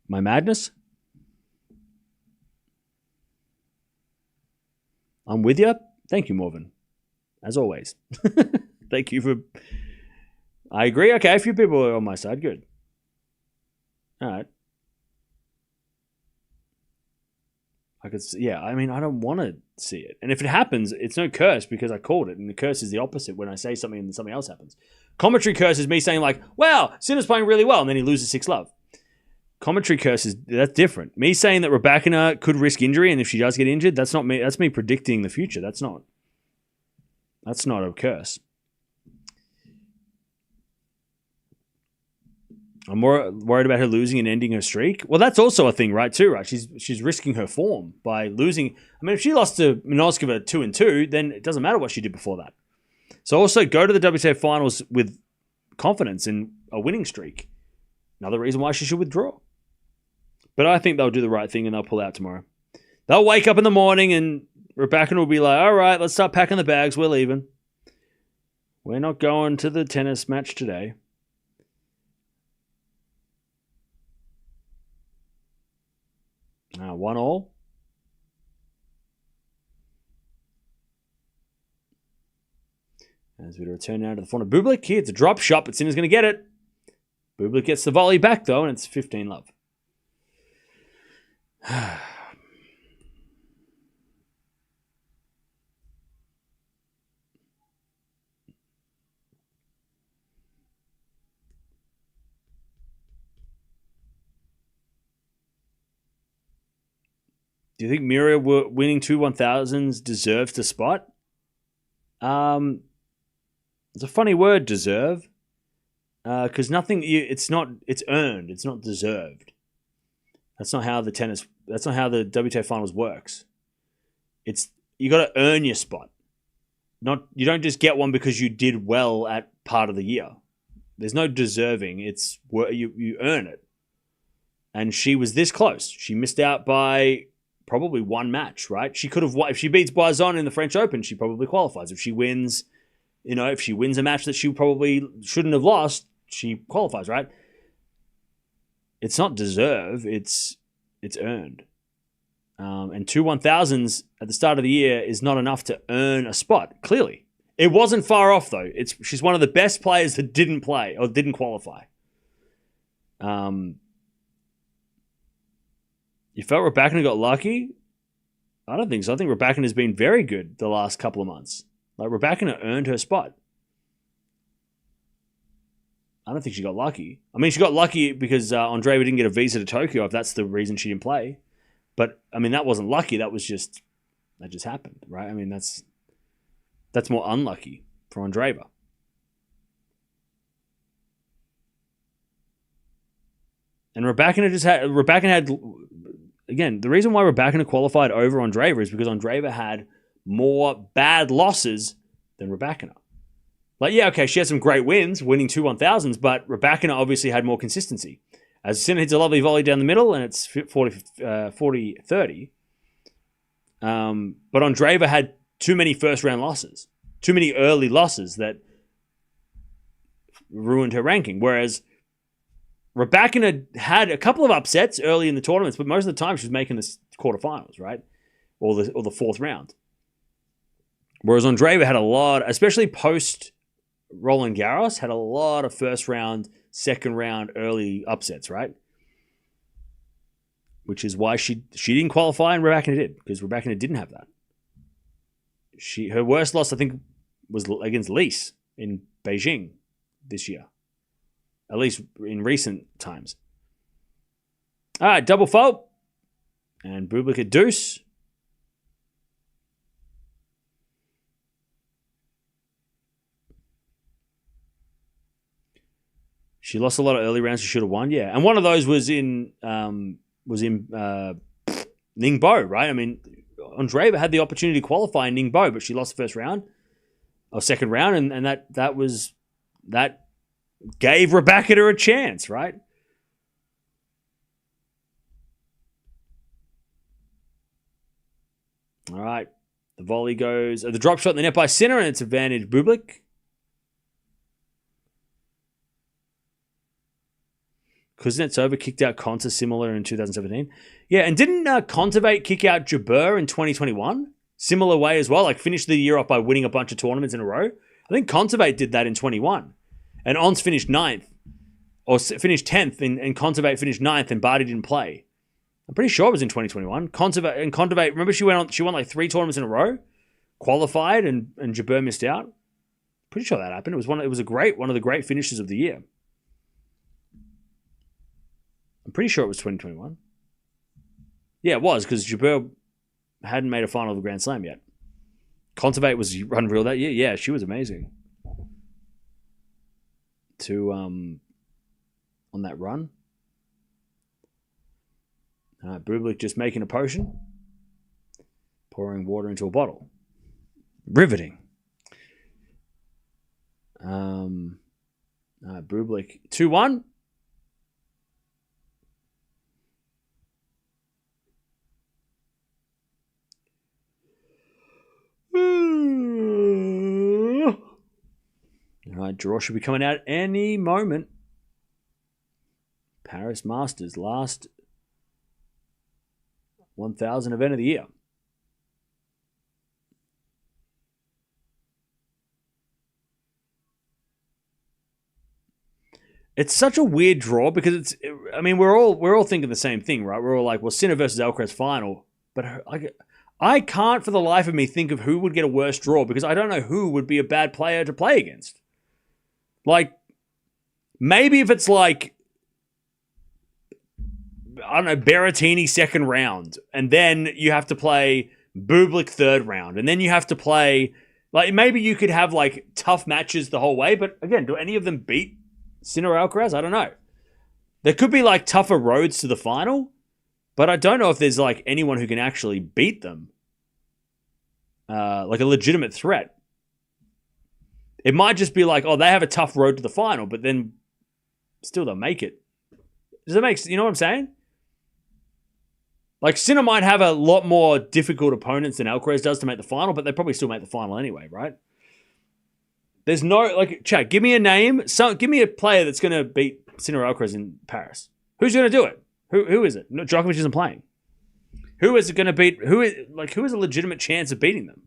my madness. I'm with you. Thank you, Morven. As always. Thank you for... I agree. Okay, a few people are on my side. Good. All right. I mean, I don't want to see it. And if it happens, it's no curse because I called it. And the curse is the opposite when I say something and something else happens. Commentary curse is me saying like, wow, Sinner's playing really well. And then he loses 6-love. Commentary curse is that's different. Me saying that Raducanu could risk injury, and if she does get injured, that's not me. That's me predicting the future. That's not a curse. I'm more worried about her losing and ending her streak. Well, that's also a thing, right? Too, right? She's risking her form by losing. I mean, if she lost to Minoskova 2-2, then it doesn't matter what she did before that. So also go to the WTA Finals with confidence in a winning streak. Another reason why she should withdraw. But I think they'll do the right thing and they'll pull out tomorrow. They'll wake up in the morning and Raducanu will be like, all right, let's start packing the bags. We're leaving. We're not going to the tennis match today. One all. As we return now to the front of Bublik. Here, it's a drop shot, but Sinner's going to get it. Bublik gets the volley back, though, and it's 15-love. Do you think Mirra winning 2 1000s deserves the spot? It's a funny word, deserve. Because it's earned. It's not deserved. That's not how the WTA Finals works. You got to earn your spot. You don't just get one because you did well at part of the year. There's no deserving. It's you earn it. And she was this close. She missed out by probably one match, right? She could have if she beats Boison in the French Open, she probably qualifies. If she wins, if she wins a match that she probably shouldn't have lost, she qualifies, right? It's not deserve, it's earned. And 2 1000s at the start of the year is not enough to earn a spot, clearly. It wasn't far off, though. She's one of the best players that didn't play or didn't qualify. You felt Raducanu got lucky? I don't think so. I think Raducanu has been very good the last couple of months. Like, Raducanu earned her spot. I don't think she got lucky. I mean, she got lucky because Andreeva didn't get a visa to Tokyo, if that's the reason she didn't play. But, I mean, that wasn't lucky. That just happened, right? I mean, that's more unlucky for Andreeva. And Raducanu had, again, the reason why Raducanu qualified over Andreeva is because Andreeva had more bad losses than Raducanu. Like, yeah, okay, she had some great wins, winning 2 1000s, but Raducanu obviously had more consistency. As Sinner hits a lovely volley down the middle, and it's 40-30. But Andreeva had too many first-round losses, too many early losses that ruined her ranking. Whereas Raducanu had a couple of upsets early in the tournaments, but most of the time she was making the quarterfinals, right? Or the fourth round. Whereas Andreeva had a lot, especially post Roland Garros, had a lot of first round, second round, early upsets, right? Which is why she didn't qualify and Raducanu did, because Raducanu didn't have that. Her worst loss, I think, was against Lise in Beijing this year. At least in recent times. All right, double fault. And Bublik at deuce. She lost a lot of early rounds she should have won, yeah. And one of those was in Ningbo, right? I mean, Andreeva had the opportunity to qualify in Ningbo, but she lost the first round or second round, and that gave Rebecca a chance, right? All right. The volley goes, the drop shot in the net by Sinner, and it's advantage Bublik. Kuznetsova kicked out Konta similar in 2017. Yeah, and didn't Kontaveit kick out Jabeur in 2021? Similar way as well, like finished the year off by winning a bunch of tournaments in a row. I think Kontaveit did that in 21. And Ons finished 9th, or finished 10th, and Kontaveit finished 9th, and Barty didn't play. I'm pretty sure it was in 2021. Kontaveit, remember she won like 3 tournaments in a row, qualified, and Jabeur missed out. Pretty sure that happened. It was one of the great finishes of the year. I'm pretty sure it was 2021. Yeah, it was, because Jabeur hadn't made a final of the Grand Slam yet. Kontaveit was unreal that year. Yeah, she was amazing. On that run. Bublik just making a potion. Pouring water into a bottle. Riveting. Bublik 2-1. All right, draw should be coming out any moment. Paris Masters, last 1,000 event of the year. It's such a weird draw because we're all thinking the same thing, right? We're all like, well, Sinner versus Alcaraz final, but I can't for the life of me think of who would get a worse draw because I don't know who would be a bad player to play against. Like, maybe if it's like, I don't know, Berrettini second round, and then you have to play Bublik third round, and then you have to play, like, maybe you could have, like, tough matches the whole way, but again, do any of them beat Sinner or Alcaraz? I don't know. There could be, like, tougher roads to the final, but I don't know if there's, like, anyone who can actually beat them. Like a legitimate threat. It might just be like, oh, they have a tough road to the final, but then still they'll make it. Does that make sense? You know what I'm saying? Like, Sinner might have a lot more difficult opponents than Alcaraz does to make the final, but they probably still make the final anyway, right? There's no, like, chat, give me a name. Give me a player that's going to beat Sinner or Alcaraz in Paris. Who's going to do it? Who is it? No, Djokovic isn't playing. Who is it going to beat? Who has a legitimate chance of beating them?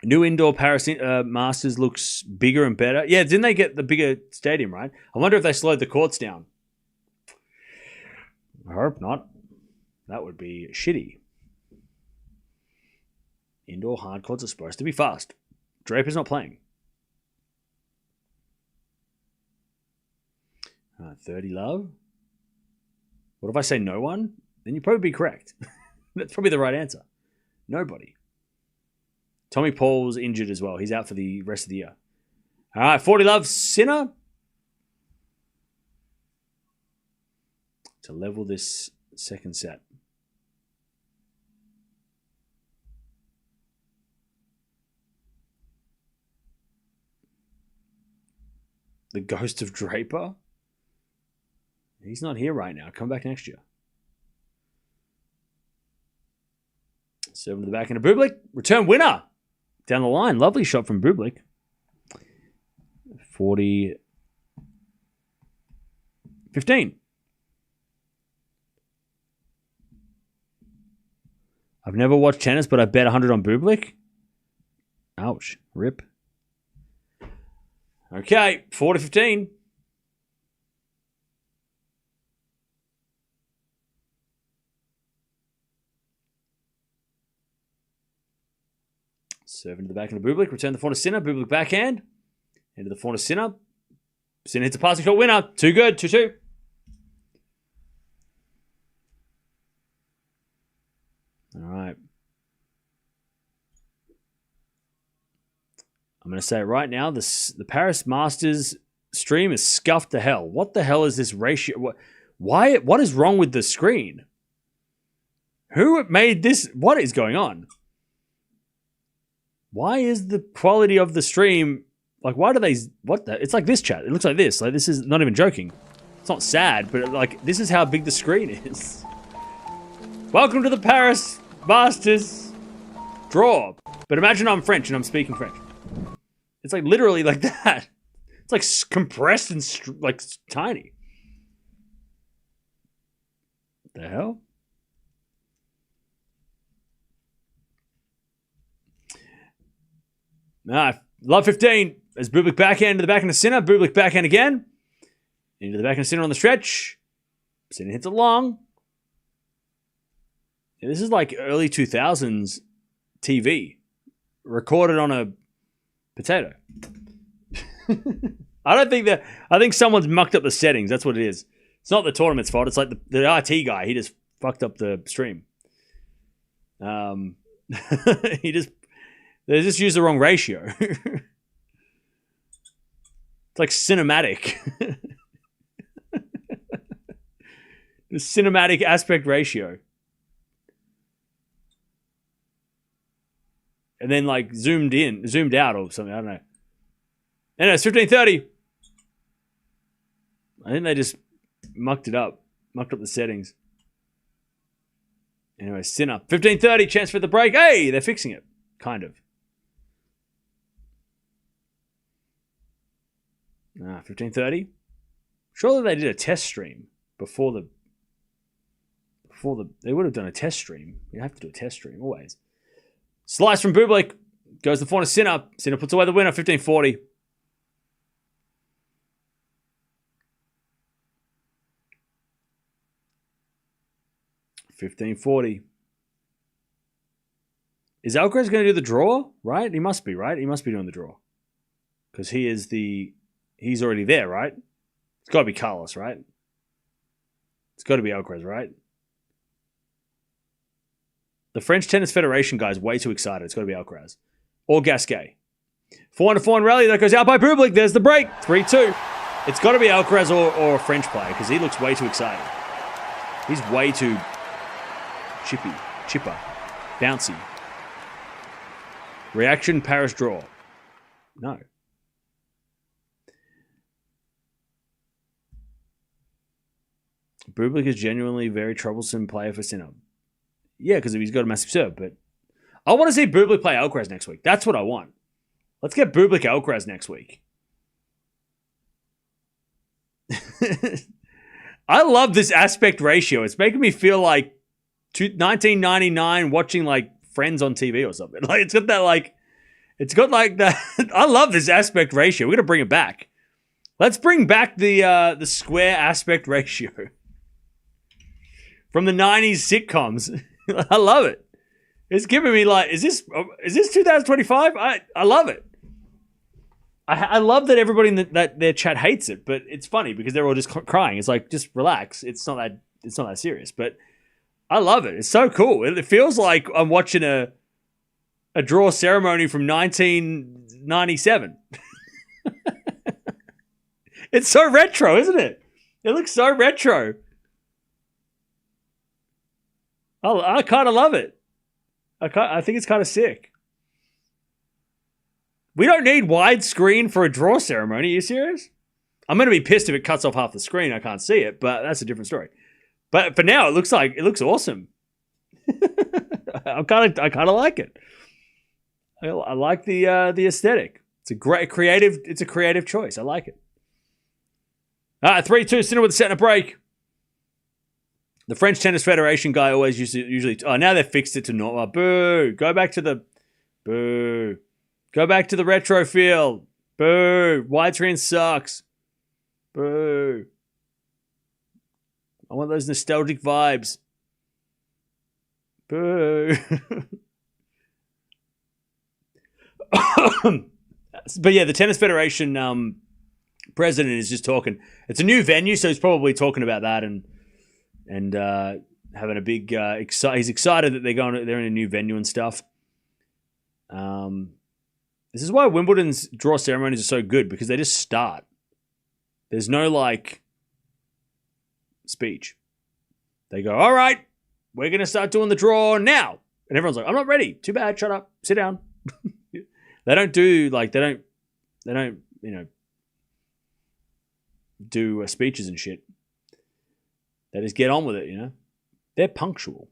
New indoor Paris Masters looks bigger and better. Yeah, didn't they get the bigger stadium, right? I wonder if they slowed the courts down. I hope not. That would be shitty. Indoor hard courts are supposed to be fast. Draper's not playing. 30 love. What if I say no one? Then you'd probably be correct. That's probably the right answer. Nobody. Tommy Paul's injured as well. He's out for the rest of the year. All right, 40 love, Sinner. To level this second set. The ghost of Draper? He's not here right now. Come back next year. Serving to the back end of Bublik. Return winner. Down the line. Lovely shot from Bublik. 40-15. I've never watched tennis, but I bet 100 on Bublik. Ouch. Rip. Okay. 4-15. Serving to the back end of Bublik. Return the forehand to Sinner. Bublik backhand. Into the forehand to Sinner. Sinner hits a passing shot winner. Too good. 2-2. All right. I'm going to say it right now. The Paris Masters stream is scuffed to hell. What the hell is this ratio? What is wrong with the screen? Who made this? What is going on? Why is the quality of the stream like? Why do they? What the? It's like this, chat. It looks like this. Like this is not even joking. It's not sad, but like this is how big the screen is. Welcome to the Paris Masters draw. But imagine I'm French and I'm speaking French. It's like literally like that. It's like compressed and like tiny. What the hell? Love 15. As Bublik backhand to the backhand of Sinner. Bublik backhand again. Into the backhand of Sinner on the stretch. Sinner hits it long. Yeah, this is like early 2000s TV. Recorded on a potato. I think someone's mucked up the settings. That's what it is. It's not the tournament's fault. It's like the RT guy. He just fucked up the stream. They just used the wrong ratio. It's like cinematic. The cinematic aspect ratio. And then like zoomed out or something. I don't know. And it's 15:30. I think they just mucked up the settings. Anyway, Sinner. 15:30, chance for the break. Hey, they're fixing it. Kind of. 15:30. Surely they did a test stream before the. They would have done a test stream. You have to do a test stream always. Slice from Bublik goes the forehand to Sinner. Sinner puts away the winner. 15:40. Is Alcaraz going to do the draw? Right? He must be, right? He must be doing the draw. Because he's already there, right? It's got to be Carlos, right? It's got to be Alcaraz, right? The French Tennis Federation guy is way too excited. It's got to be Alcaraz. Or Gasquet. 4-4 rally. That goes out by Bublik. There's the break. 3-2. It's got to be Alcaraz or a French player because he looks way too excited. He's way too chipper, bouncy. Reaction, Paris draw. No. Bublik is genuinely a very troublesome player for Sinner. Yeah, because he's got a massive serve, but I want to see Bublik play Alcaraz next week. That's what I want. Let's get Bublik Alcaraz next week. I love this aspect ratio. It's making me feel like 1999 watching like Friends on TV or something. Like it's got that. I love this aspect ratio. We're gonna bring it back. Let's bring back the square aspect ratio from the 90s sitcoms. I love it. It's giving me like, is this 2025? I love it. I love that everybody in that their chat hates it, but it's funny because they're all just crying. It's like, just relax. It's not that serious, but I love it. It's so cool. It feels like I'm watching a draw ceremony from 1997. It's so retro, isn't it? It looks so retro. I kind of love it. I think it's kind of sick. We don't need widescreen for a draw ceremony. Are you serious? I'm going to be pissed if it cuts off half the screen. I can't see it, but that's a different story. But for now, it looks awesome. I kind of like it. I like the aesthetic. It's a creative choice. I like it. 3-2, Sinner with a set and a break. The French Tennis Federation guy always usually. Oh, now they've fixed it to normal. Boo! Go back to the retro field. Boo! Widescreen sucks. Boo! I want those nostalgic vibes. Boo! But yeah, the Tennis Federation president is just talking. It's a new venue, so he's probably talking about that and having a big. He's excited that they're in a new venue and stuff. This is why Wimbledon's draw ceremonies are so good because they just start. There's no like speech. They go, all right, we're going to start doing the draw now. And everyone's like, I'm not ready. Too bad. Shut up. Sit down. They don't, do speeches and shit. They just get on with it, They're punctual.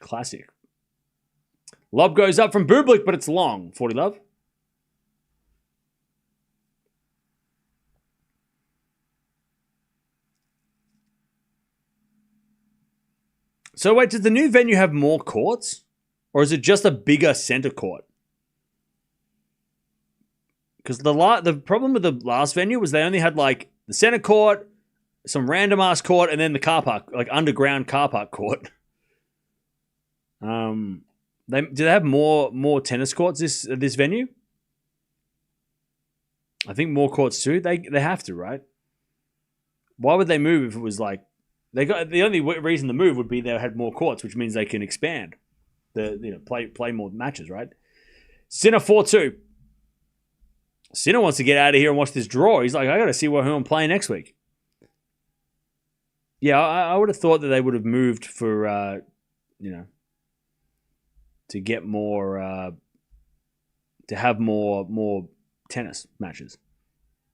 Classic. Lob goes up from Bublik, but it's long. 40 love. So wait, does the new venue have more courts? Or is it just a bigger center court? Because the problem with the last venue was they only had like the center court, some random ass court, and then the car park, like underground car park court. Do they have more tennis courts this venue? I think more courts too. They have to, right? Why would they move if it was like the only reason to move would be they had more courts, which means they can expand play more matches, right? Sinner 4-2. Sinner wants to get out of here and watch this draw. He's like, I got to see who I'm playing next week. Yeah, I would have thought that they would have moved for to get more to have more tennis matches,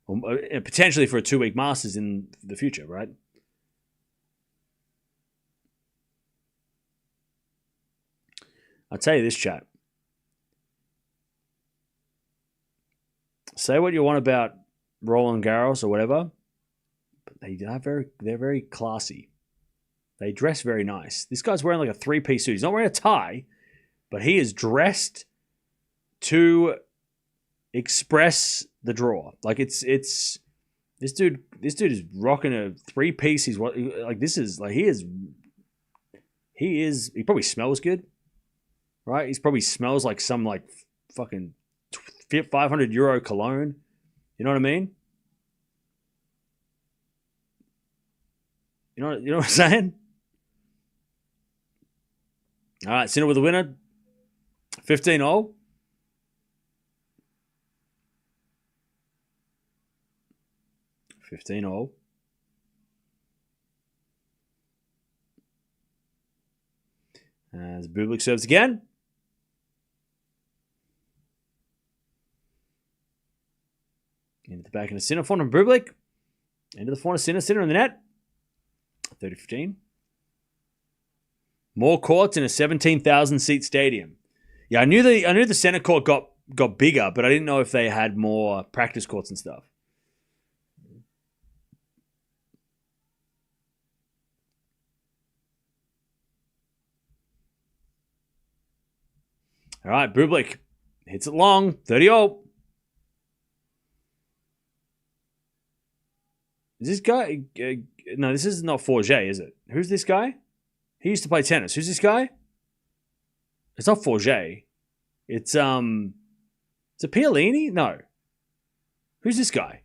or potentially for a 2-week Masters in the future, right? I'll tell you this, chat. Say what you want about Roland Garros or whatever, but they're very classy. They dress very nice. This guy's wearing like a 3-piece suit. He's not wearing a tie, but he is dressed to express the draw. Like it's this dude is rocking a 3-piece. He's like this is like he probably smells good. Right? He probably smells like some like fucking €500 cologne. You know what I mean? You know what I'm saying? All right, Sinner with the winner. 15-all. As Bublik serves again. Into the back of the Sinner, front of Bublik. Into the front of Sinner in the net. 30-15. More courts in a 17,000-seat stadium. Yeah, I knew the center court got bigger, but I didn't know if they had more practice courts and stuff. All right, Bublik hits it long. 30-all. Is this guy? No, this is not Forget, is it? Who's this guy? He used to play tennis. Who's this guy? It's not Forget. It's a Piolini? No. Who's this guy?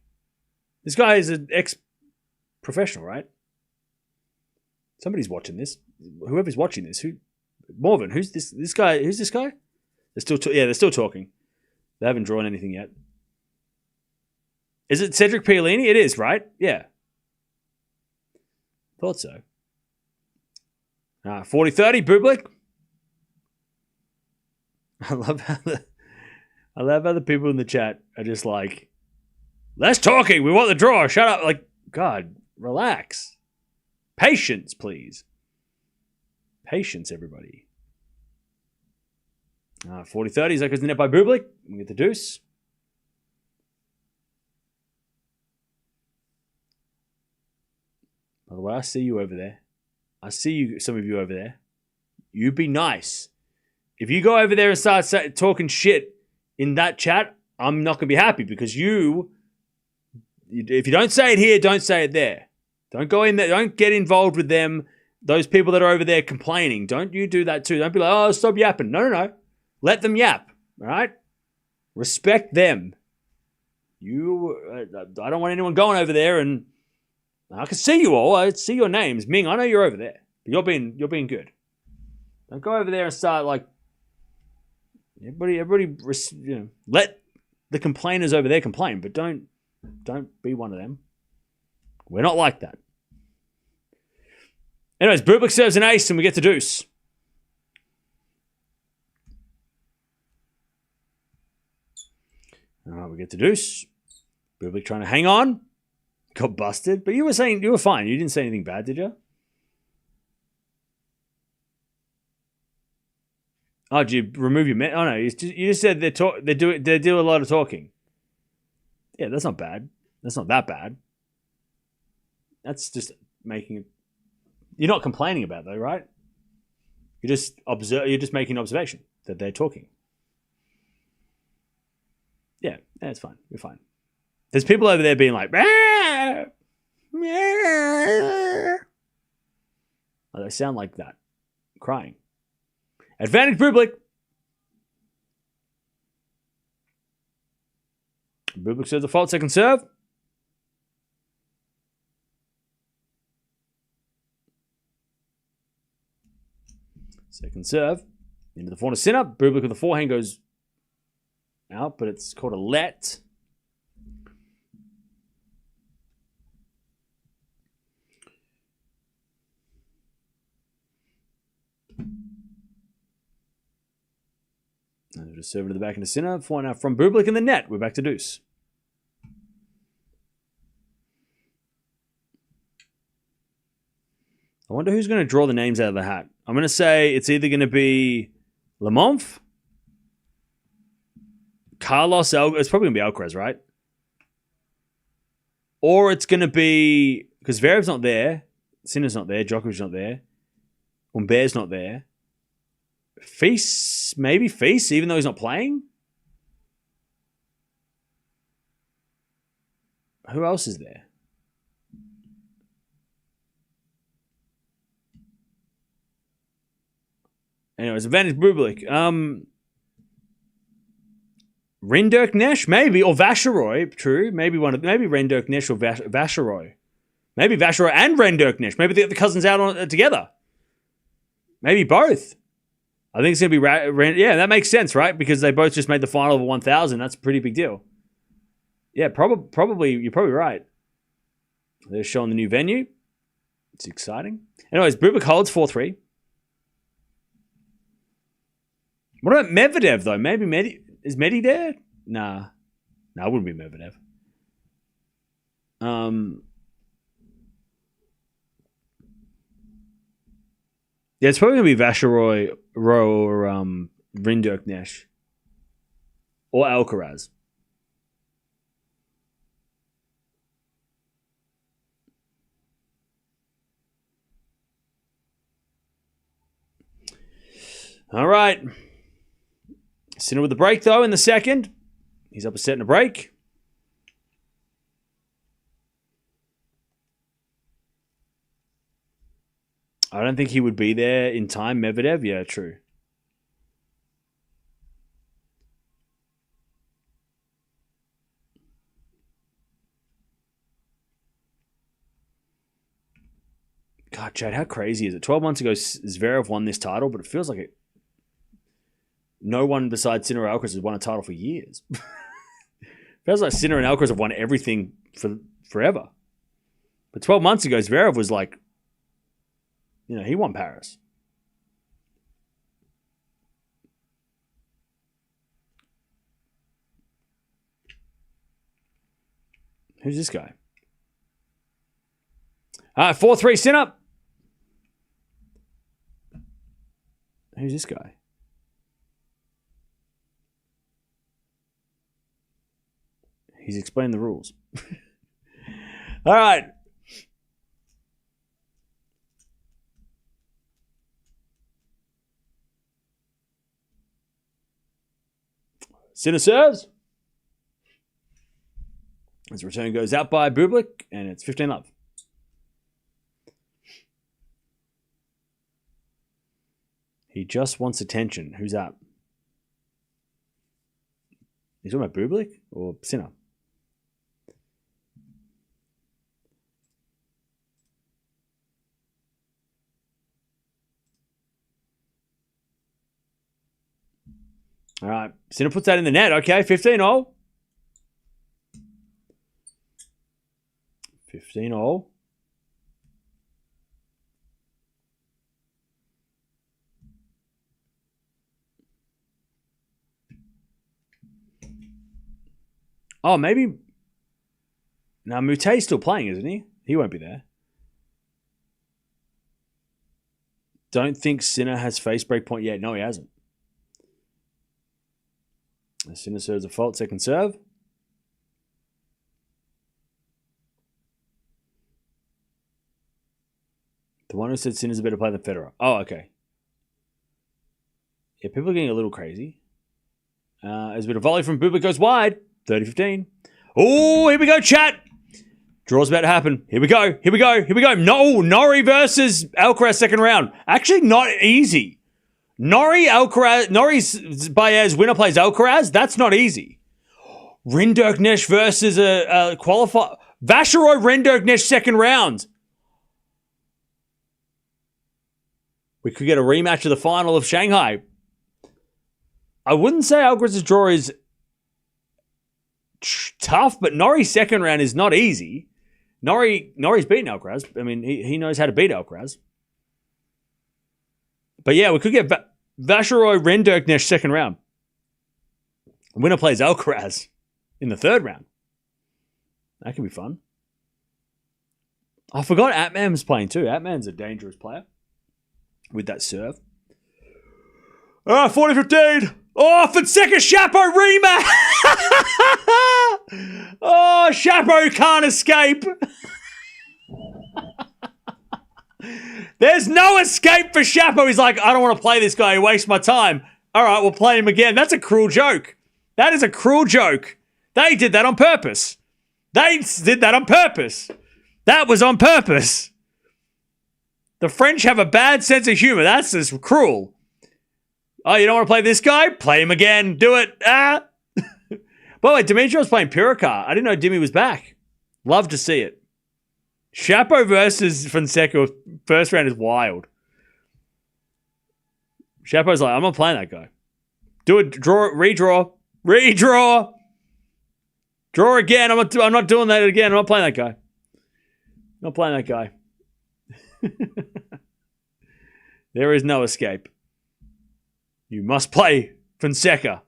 This guy is an ex-professional, right? Somebody's watching this. Whoever's watching this, Morven? Who's this? This guy? Who's this guy? They're still talking. They haven't drawn anything yet. Is it Cedric Piolini? It is, right? Yeah. Thought so. 40-30, Bublik. I love how the people in the chat are just like, less talking. We want the draw. Shut up. Like, God, relax. Patience, please. Patience, everybody. 40-30. Zach goes the net by Bublik. We get the deuce. By the way, I see you over there. I see you, some of you over there. You be nice. If you go over there and start talking shit in that chat, I'm not going to be happy because if you don't say it here, don't say it there. Don't go in there. Don't get involved with them. Those people that are over there complaining. Don't you do that too. Don't be like, oh, stop yapping. No. Let them yap. All right? Respect them. I don't want anyone going over there and I can see you all. I see your names. Ming, I know you're over there. But you're being good. Don't go over there and start like everybody let the complainers over there complain, but don't be one of them. We're not like that. Anyways, Bublik serves an ace and we get to deuce. All right, we get to deuce. Bublik trying to hang on. Got busted. But you were saying you were fine. You didn't say anything bad, did you? Oh, did you remove your... Oh, no. You just said they do a lot of talking. Yeah, that's not bad. That's not that bad. That's just making it... You're not complaining about it, though, right? You're just making an observation that they're talking. Yeah, it's fine. You're fine. There's people over there being like... Oh, they sound like that. Crying. Advantage Bublik. Bublik serves the fault, second serve. Second serve. Into the forehand of Sinner. Bublik with the forehand goes out, but it's called a let. Just serve to the back into Sinner. Forehand out from Bublik in the net. We're back to deuce. I wonder who's going to draw the names out of the hat. I'm going to say it's either going to be Lemont, Carlos Alcaraz. It's probably going to be Alcaraz, right? Or it's going to be... Because Zverev's not there. Sinner's not there. Djokovic's not there. Humbert's not there. Feast, maybe Feast, even though he's not playing. Who else is there? Anyways, advantage Bublik. Rinderk Nesh, maybe, or Vasheroy. True, maybe Rinderk Nesh or Vasheroy. Maybe Vasheroy and Rinderk Nesh. Maybe the cousins out together. Maybe both. I think it's going to be... Yeah, that makes sense, right? Because they both just made the final of a 1,000. That's a pretty big deal. Yeah, probably. You're probably right. They're showing the new venue. It's exciting. Anyways, Bublik holds 4-3. What about Medvedev, though? Maybe is Medi there? Nah, it wouldn't be Medvedev. Yeah, it's probably going to be Vasheroy, or Rinderk Nesh. Or Alcaraz. All right. Sinner with the break, though, in the second. He's up a set and a break. I don't think he would be there in time. Medvedev? Yeah, true. God, Chad, how crazy is it? 12 months ago, Zverev won this title, but it feels like no one besides Sinner or Alcaraz has won a title for years. Feels like Sinner and Alcaraz have won everything for forever. But 12 months ago, Zverev was like, he won Paris. Who's this guy? All right, 4-3 Sinner. Who's this guy? He's explained the rules. All right. Sinner serves. His return goes out by Bublik, and it's 15-love. He just wants attention. Who's that? You talking about Bublik or Sinner? All right. Sinner puts that in the net. Okay, 15-all. 15 all. Oh, maybe. Now, Mute's still playing, isn't he? He won't be there. Don't think Sinner has face break point yet. No, he hasn't. Sinner serves a fault, second serve. The one who said Sinner's a better player than Federer. Oh, okay. Yeah, people are getting a little crazy. There's a bit of volley from Bublik, goes wide. 30-15. Oh, here we go, chat. Draw's about to happen. Here we go. No, Norrie versus Alcaraz second round. Actually, not easy. Norrie Baez winner plays Alcaraz. That's not easy. Rinderknecht versus a qualifier. Vacheroy Rinderknecht second round. We could get a rematch of the final of Shanghai. I wouldn't say Alcaraz's draw is tough, but Norrie's second round is not easy. Norrie's beaten Alcaraz. I mean, he knows how to beat Alcaraz. But yeah, we could get Vacheroy Rinderknecht second round. Winner plays Alcaraz in the third round. That could be fun. I forgot Atman's playing too. Atman's a dangerous player with that serve. 40-15. Oh, Fonseca Chapo rematch. Oh, Chapo can't escape. There's no escape for Chapo. He's like, I don't want to play this guy. He wastes my time. All right, we'll play him again. That's a cruel joke. That is a cruel joke. They did that on purpose. That was on purpose. The French have a bad sense of humor. That's just cruel. Oh, you don't want to play this guy? Play him again. Do it. By the way, Dimitriev's playing Puricar. I didn't know Dimmy was back. Love to see it. Chapo versus Fonseca first round is wild. Chapo's like, I'm not playing that guy. Do it. Draw. Redraw. Draw again. I'm not doing that again. I'm not playing that guy. There is no escape. You must play Fonseca.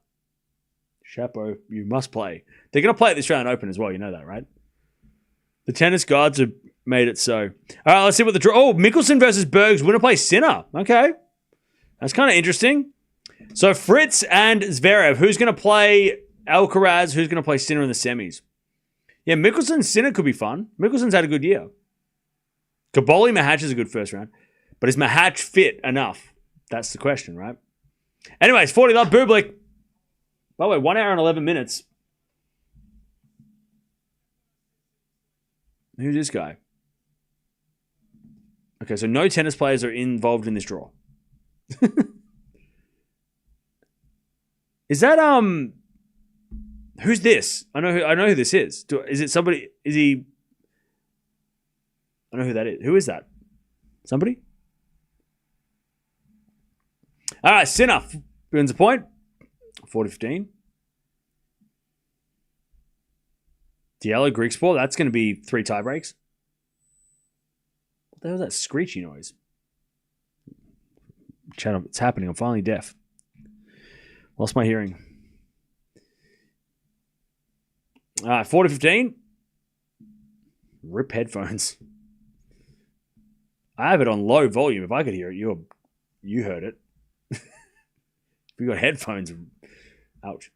Chapo, you must play. They're going to play at this round open as well. You know that, right? The tennis gods have made it so. All right, let's see what the draw. Oh, Mickelson versus Bergs. Winner plays Sinner. Okay. That's kind of interesting. So Fritz and Zverev. Who's going to play Alcaraz? Who's going to play Sinner in the semis? Yeah, Mickelson Sinner could be fun. Mickelson's had a good year. Kaboli Mahatch is a good first round. But is Mahatch fit enough? That's the question, right? Anyways, 40 love Bublik. By the way, 1 hour and 11 minutes. Who's this guy? Okay, so no tennis players are involved in this draw. Is that who's this? I know who this is. Is it somebody? Is he? I know who that is. Who is that? Somebody? All right, Sinner wins a point. 40-15. Diallo, Greek Sport. That's going to be 3 tie breaks. What the hell is that screechy noise? Chat, it's happening. I'm finally deaf. Lost my hearing. All right, 40-15. Rip headphones. I have it on low volume. If I could hear it, you heard it. We got headphones. Ouch.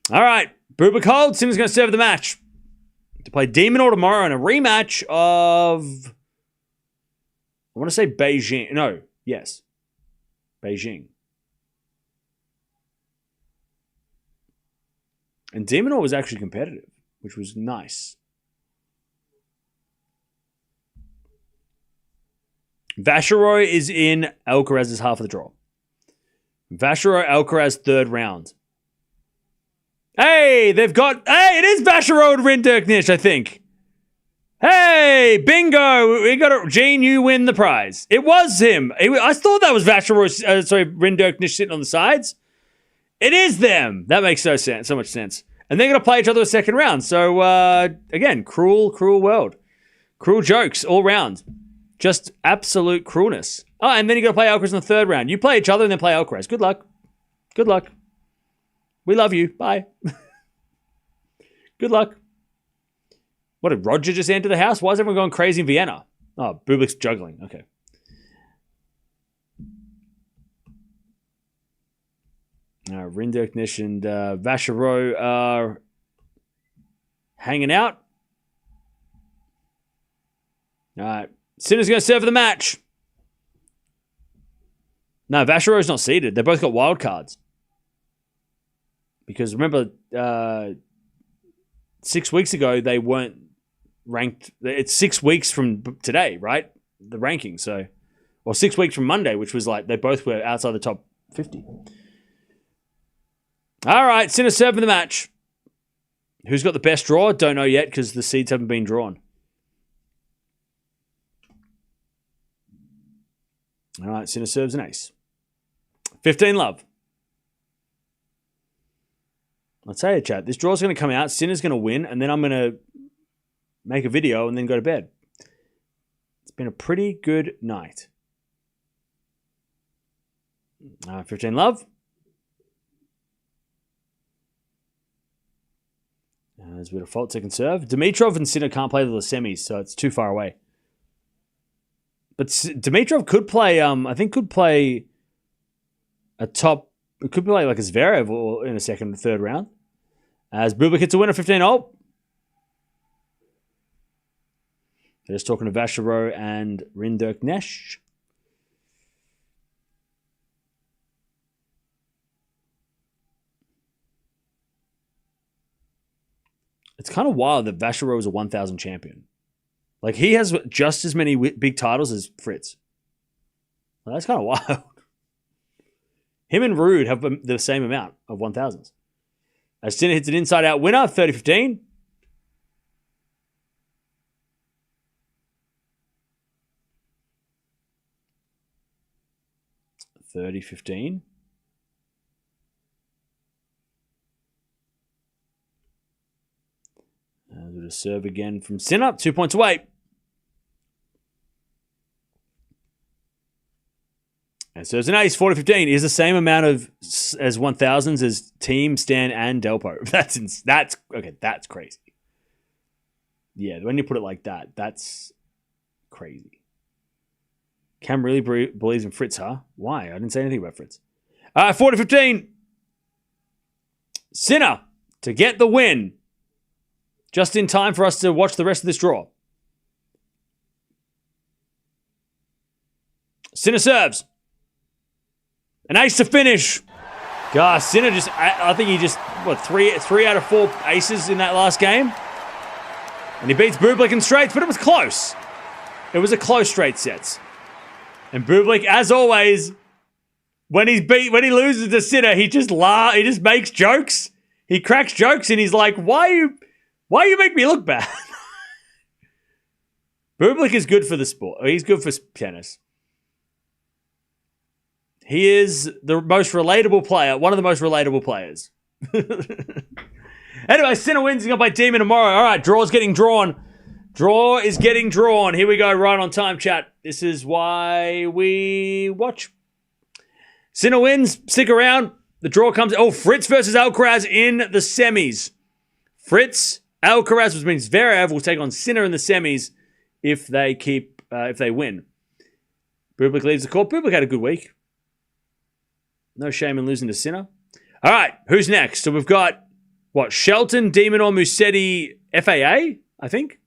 All right. Bublik holds. Sinner's going to serve the match. To play Demonor tomorrow in a rematch of... I want to say Beijing. No. Yes. Beijing. And Demonor was actually competitive, which was nice. Vacheroy is in Alcaraz's half of the draw. Vacheroy, Alcaraz, third round. Hey, it is Vacheroy and Rinderknecht, I think. Hey, bingo. Gene, you win the prize. It was him. I thought that was Vacheroy, Rinderknecht sitting on the sides. It is them. That makes so much sense. And they're going to play each other a second round. So, again, cruel world. Cruel jokes all round. Just absolute cruelness. Oh, and then you got to play Alcaraz in the third round. You play each other and then play Alcaraz. Good luck. Good luck. We love you. Bye. Good luck. What, did Roger just enter the house? Why is everyone going crazy in Vienna? Oh, Bublik's juggling. Okay. Rinderknecht and Vachereau are hanging out. All right. Sinner's going to serve for the match. No, Vachereau's not seeded. They both got wild cards. Because remember, 6 weeks ago, they weren't ranked. It's 6 weeks from today, right? The ranking. So, or 6 weeks from Monday, which was like they both were outside the top 50. All right, Sinner serving the match. Who's got the best draw? Don't know yet because the seeds haven't been drawn. All right, Sinner serves an ace. 15 love. I'll tell you, chat, this draw's going to come out. Sinner's going to win, and then I'm going to make a video and then go to bed. It's been a pretty good night. 15 love. There's a bit of fault second serve. Dimitrov and Sinner can't play the semis, so it's too far away. But Dimitrov could play, I think could play a top, it could play like a Zverev in a second or third round. As Bublik hits a winner 15-0. They're just talking to Vachereau and Rinderknecht. It's kind of wild that Vachereau is a 1,000 champion. Like, he has just as many big titles as Fritz. Well, that's kind of wild. Him and Ruud have the same amount of 1,000s. As Sinner hits an inside-out winner, 30-15. $30-15. We'll just serve again from Sinner. 2 points away. And serves an ace, 40-15. Is the same amount of as 1,000s as Team, Stan, and Delpo. That's okay. That's crazy. Yeah, when you put it like that, that's crazy. Cam really believes in Fritz, huh? Why? I didn't say anything about Fritz. 40-15. Sinner to get the win. Just in time for us to watch the rest of this draw. Sinner serves. An ace to finish. Gosh, Sinner I think he just, three out of 4 aces in that last game? And he beats Bublik in straights, but it was close. It was a close straight sets. And Bublik, as always, when he loses to Sinner, he just makes jokes. He cracks jokes and he's like, why you make me look bad? Bublik is good for the sport. He's good for tennis. He is the most relatable player, one of the most relatable players. Anyway, Sinner wins. He's going to play Demon tomorrow. All right, draw's getting drawn. Draw is getting drawn. Here we go, right on time, chat. This is why we watch. Sinner wins. Stick around. The draw comes. Oh, Fritz versus Alcaraz in the semis. Fritz, Alcaraz, which means Zverev will take on Sinner in the semis if they win. Bublik leaves the court. Bublik had a good week. No shame in losing to Sinner. All right, who's next? So we've got, Shelton, Demon, or Musetti, FAA, I think.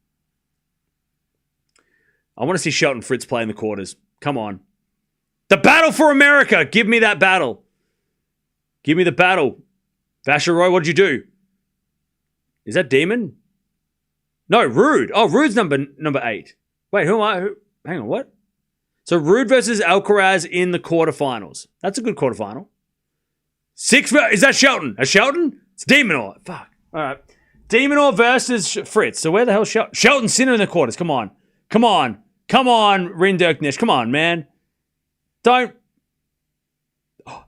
I want to see Shelton Fritz play in the quarters. Come on. The battle for America. Give me that battle. Give me the battle. Vachereau, what did you do? Is that Demon? No, Ruud. Oh, Ruud's number 8. Wait, who am I? Hang on, what? So Ruud versus Alcaraz in the quarterfinals. That's a good quarterfinal. Is that Shelton? A Shelton? It's Demonor. Fuck. All right. Demonor versus Fritz. So where the hell is Shelton? Shelton Sinner in the quarters. Come on. Come on. Come on, Rinderknecht. Come on, man. Don't.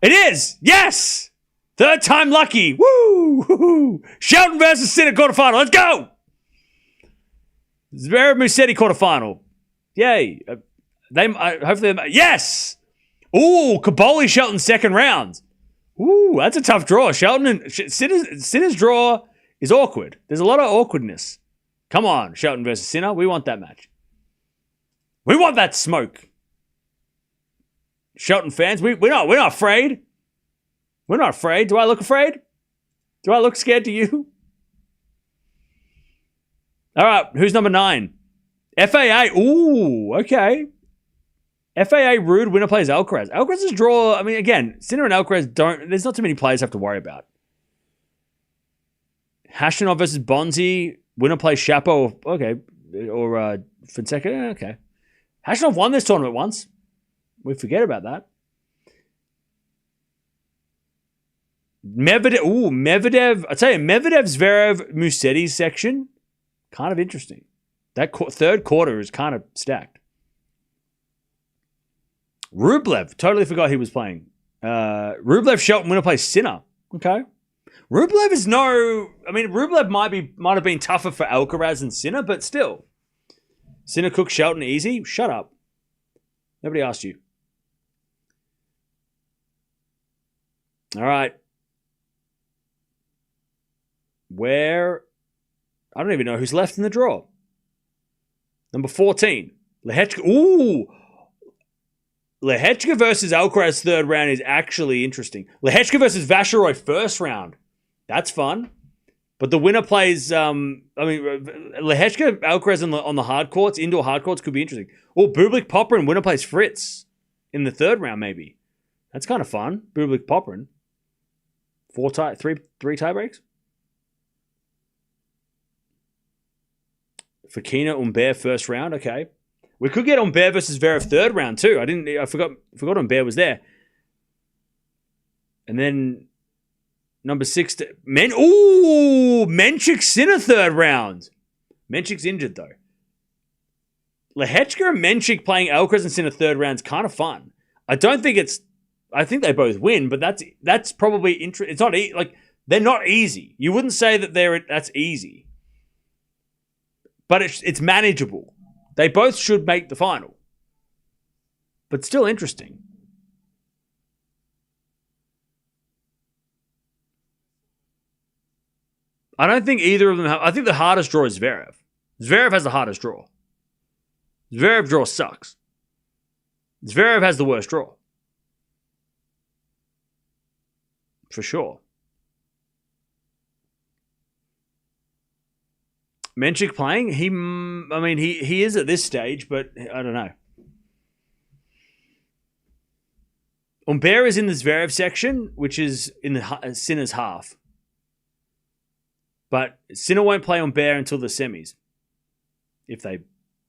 It is. Yes. Third time lucky. Woo! Woo-hoo. Shelton versus Sinner quarterfinal. Let's go! Zverev Musetti quarterfinal. Yay. Hopefully. Yes! Ooh, Caboli Shelton second round. Ooh, that's a tough draw. Shelton and Sinner's draw is awkward. There's a lot of awkwardness. Come on, Shelton versus Sinner. We want that match. We want that smoke. Shelton fans, we're not afraid. We're not afraid. Do I look afraid? Do I look scared to you? All right, who's number 9? FAA. Ooh, okay. FAA Rude winner plays Alcaraz. Alcaraz's draw, I mean, again, Sinner and Alcaraz there's not too many players have to worry about. Hashanov versus Bonzi, winner plays Shapo, okay, or Fonseca, okay. Hashanov won this tournament once. We forget about that. Medvedev. I tell you, Medvedev, Zverev, Musetti section, kind of interesting. That third quarter is kind of stacked. Rublev, totally forgot he was playing. Rublev, Shelton, winner plays Sinner. Okay. Rublev is Rublev might have been tougher for Alcaraz and Sinner, but still. Sinner, Cook, Shelton, easy. Shut up. Nobody asked you. All right. I don't even know who's left in the draw. Number 14. Lehechka. Ooh. Lehechka versus Alcaraz third round is actually interesting. Lehechka versus Vacheroy first round. That's fun. But the winner plays, Lehechka, Alcaraz on the hard courts, indoor hard courts could be interesting. Oh, Bublik, Popperin, winner plays Fritz in the third round maybe. That's kind of fun. Bublik, Popperin. Three tie breaks. Fekina, Humbert first round. Okay. We could get Humbert versus Zverev third round too. I forgot Humbert was there. And then number 6 Menchik Sinner third round. Menchik's injured though. Lehechka and Menchik playing Alcaraz and Sinner third round is kind of fun. I think they both win, but that's probably interesting. It's not they're not easy. You wouldn't say that that's easy. But it's manageable. They both should make the final. But still interesting. I don't think either of them have... I think the hardest draw is Zverev. Zverev has the hardest draw. Zverev draw sucks. Zverev has the worst draw. For sure. Menchik playing? He is at this stage, but I don't know. Humbert is in the Zverev section, which is in the Sinner's half. But Sinner won't play Humbert until the semis, if they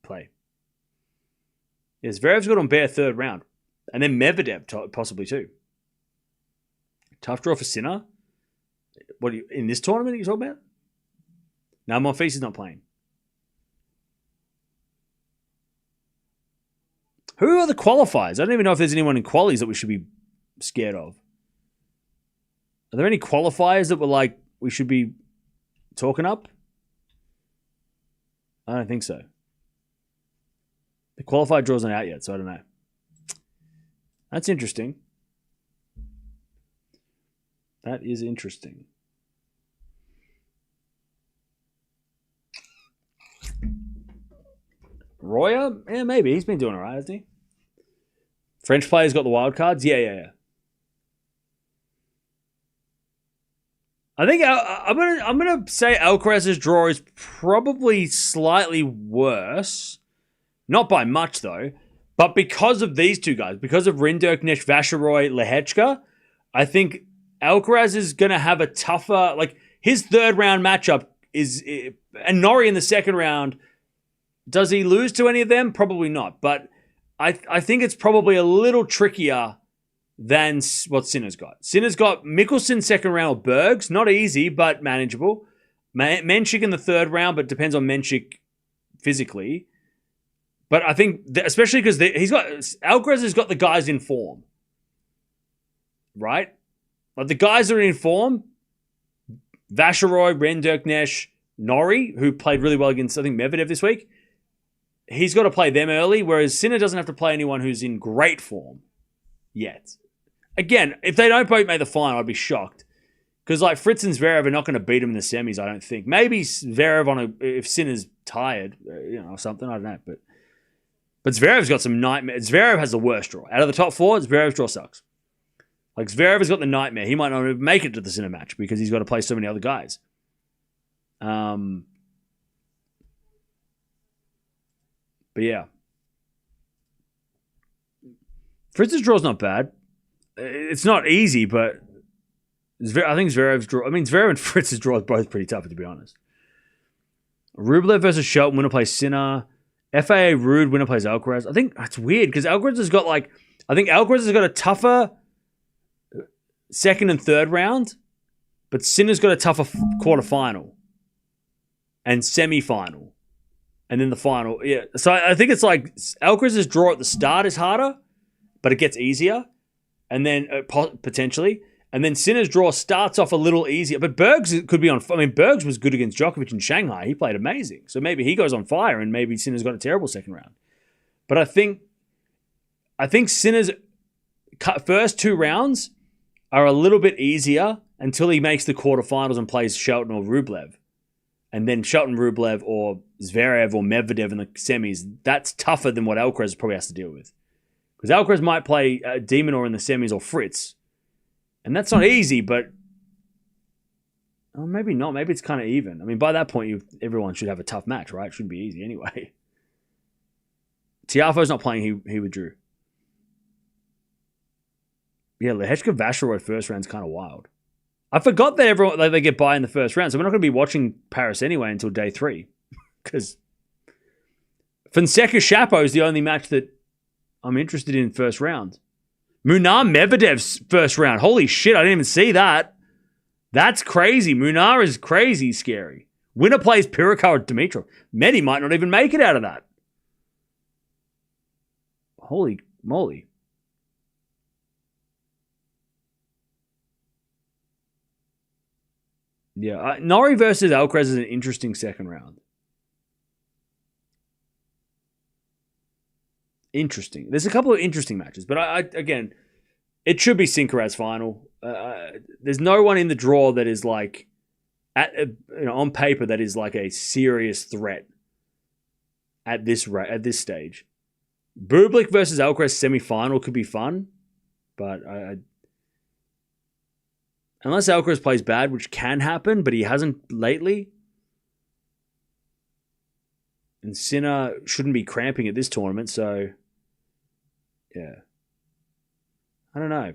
play. Yeah, Zverev's got Humbert third round. And then Medvedev possibly too. Tough draw for Sinner. What in this tournament are you talking about? No, Monfils is not playing. Who are the qualifiers? I don't even know if there's anyone in qualies that we should be scared of. Are there any qualifiers that we should be talking up? I don't think so. The qualified draw's not out yet, so I don't know. That's interesting. That is interesting. Roya? Yeah, maybe. He's been doing all right, hasn't he? French players got the wild cards? Yeah. I think I'm gonna say Alcaraz's draw is probably slightly worse. Not by much, though. But because of these two guys, because of Rinderknecht, Vacheroy, Lehechka, I think Alcaraz is going to have a tougher... his third round matchup is... And Norrie in the second round... Does he lose to any of them? Probably not. But I think it's probably a little trickier than what Sinner's got. Sinner's got Mickelson second round, Bergs. Not easy, but manageable. Menchik in the third round, but depends on Menchik physically. But I think, especially because Alcaraz has got the guys in form. Right? Like the guys that are in form, Vasharoy, Rendurknesh, Norrie, who played really well against, I think, Medvedev this week, he's got to play them early, whereas Sinner doesn't have to play anyone who's in great form yet. Again, if they don't both make the final, I'd be shocked. Because like Fritz and Zverev are not going to beat him in the semis, I don't think. Maybe Zverev if Sinner's tired, or something, I don't know. But Zverev's got some nightmare. Zverev has the worst draw. Out of the top four, Zverev's draw sucks. Like Zverev has got the nightmare. He might not even make it to the Sinner match because he's got to play so many other guys. But yeah. Fritz's draw's not bad. It's not easy, but I think Zverev's draw... I mean, Zverev and Fritz's draw is both pretty tough, to be honest. Rublev versus Shelton, winner plays Sinner. FAA Rude, winner plays Alcaraz. I think that's weird, because Alcaraz has got like... I think Alcaraz has got a tougher second and third round, but Sinner's got a tougher quarterfinal and semi-final. And then the final. Yeah. So I think it's like Alcaraz's draw at the start is harder, but it gets easier. And then potentially... And then Sinner's draw starts off a little easier. But Bergs could be on... I mean, Bergs was good against Djokovic in Shanghai. He played amazing. So maybe he goes on fire and maybe Sinner's got a terrible second round. But I think Sinner's first two rounds are a little bit easier until he makes the quarterfinals and plays Shelton or Rublev. And then Shelton, Rublev, or Zverev or Medvedev in the semis. That's tougher than what Alcaraz probably has to deal with. Because Alcaraz might play Demonor in the semis or Fritz. And that's not easy, but maybe not. Maybe it's kind of even. I mean, by that point, everyone should have a tough match, right? It shouldn't be easy anyway. Tiafoe's not playing. He withdrew. Yeah, Lehechka Vasharoy first round's kind of wild. I forgot that they get by in the first round, so we're not going to be watching Paris anyway until day 3. Because Fonseca Shapo is the only match that I'm interested in first round. Munar Medvedev's first round. Holy shit, I didn't even see that. That's crazy. Munar is crazy scary. Winner plays Pirikar or Dimitrov. Medi might not even make it out of that. Holy moly. Yeah, Norrie versus Alcaraz is an interesting second round. Interesting. There's a couple of interesting matches, but again, it should be Sinkeraz final. There's no one in the draw that is like, on paper, that is like a serious threat at this stage. Bublik versus Alcaraz semi-final could be fun, but unless Alcaraz plays bad, which can happen, but he hasn't lately. And Sinner shouldn't be cramping at this tournament, so yeah. I don't know.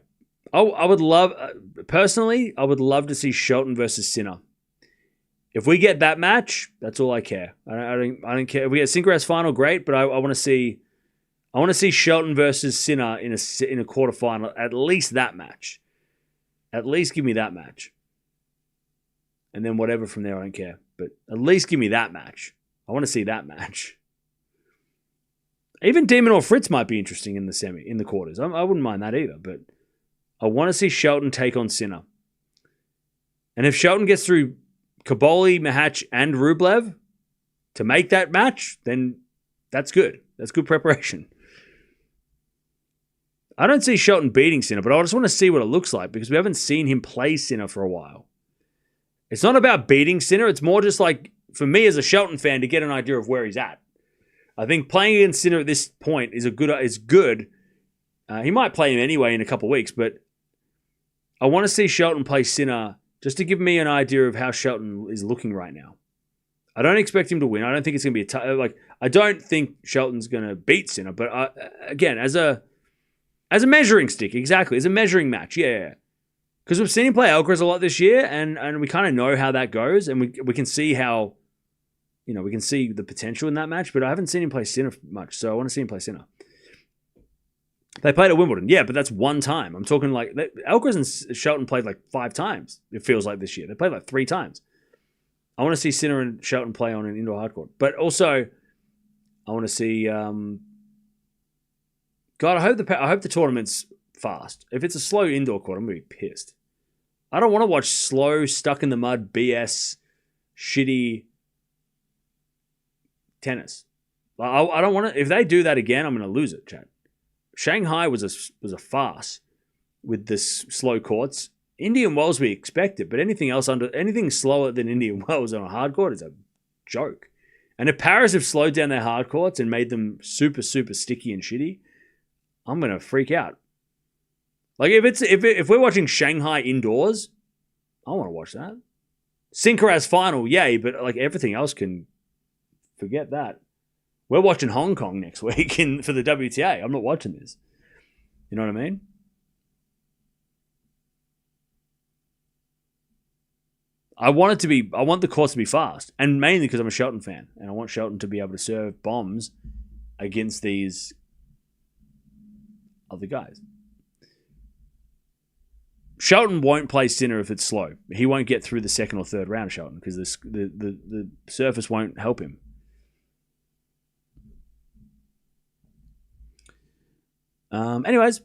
I would love, personally, I would love to see Shelton versus Sinner. If we get that match, that's all I care. I don't care. If we get Sinkeraz final, great, but I want to see Shelton versus Sinner in a quarterfinal. At least that match. At least give me that match. And then whatever from there, I don't care. But at least give me that match. I want to see that match. Even Demon or Fritz might be interesting in the quarters. I wouldn't mind that either, but I want to see Shelton take on Sinner. And if Shelton gets through Kaboli, Mahach, and Rublev to make that match, then that's good. That's good preparation. I don't see Shelton beating Sinner, but I just want to see what it looks like because we haven't seen him play Sinner for a while. It's not about beating Sinner. It's more just like, for me as a Shelton fan, to get an idea of where he's at. I think playing against Sinner at this point is good. He might play him anyway in a couple of weeks, but I want to see Shelton play Sinner just to give me an idea of how Shelton is looking right now. I don't expect him to win. I don't think it's going to be I don't think Shelton's going to beat Sinner, but again, as a measuring stick, exactly, as a measuring match, yeah. Because we've seen him play Alcaraz a lot this year, and we kind of know how that goes, and we can see how. We can see the potential in that match, but I haven't seen him play Sinner much, so I want to see him play Sinner. They played at Wimbledon, yeah, but that's one time. I'm talking like Alcaraz and Shelton played like 5 times, it feels like this year. They played like 3 times. I want to see Sinner and Shelton play on an indoor hardcourt. But also, I want to see... God, I hope the tournament's fast. If it's a slow indoor court, I'm going to be pissed. I don't want to watch slow, stuck in the mud, BS, shitty tennis. I don't want to. If they do that again, I'm going to lose it, chat. Shanghai was a farce with this slow courts. Indian Wells we expect it, but anything slower than Indian Wells on a hard court is a joke. And if Paris have slowed down their hard courts and made them super, super sticky and shitty, I'm gonna freak out. Like if we're watching Shanghai indoors, I want to watch that. Sinkaraz final, yay, but like everything else can forget that. We're watching Hong Kong next week for the WTA. I'm not watching this. You know what I mean? I want the course to be fast, and mainly because I'm a Shelton fan, and I want Shelton to be able to serve bombs against these other guys. Shelton won't play Sinner if it's slow. He won't get through the second or third round, Shelton, because the surface won't help him. Anyways,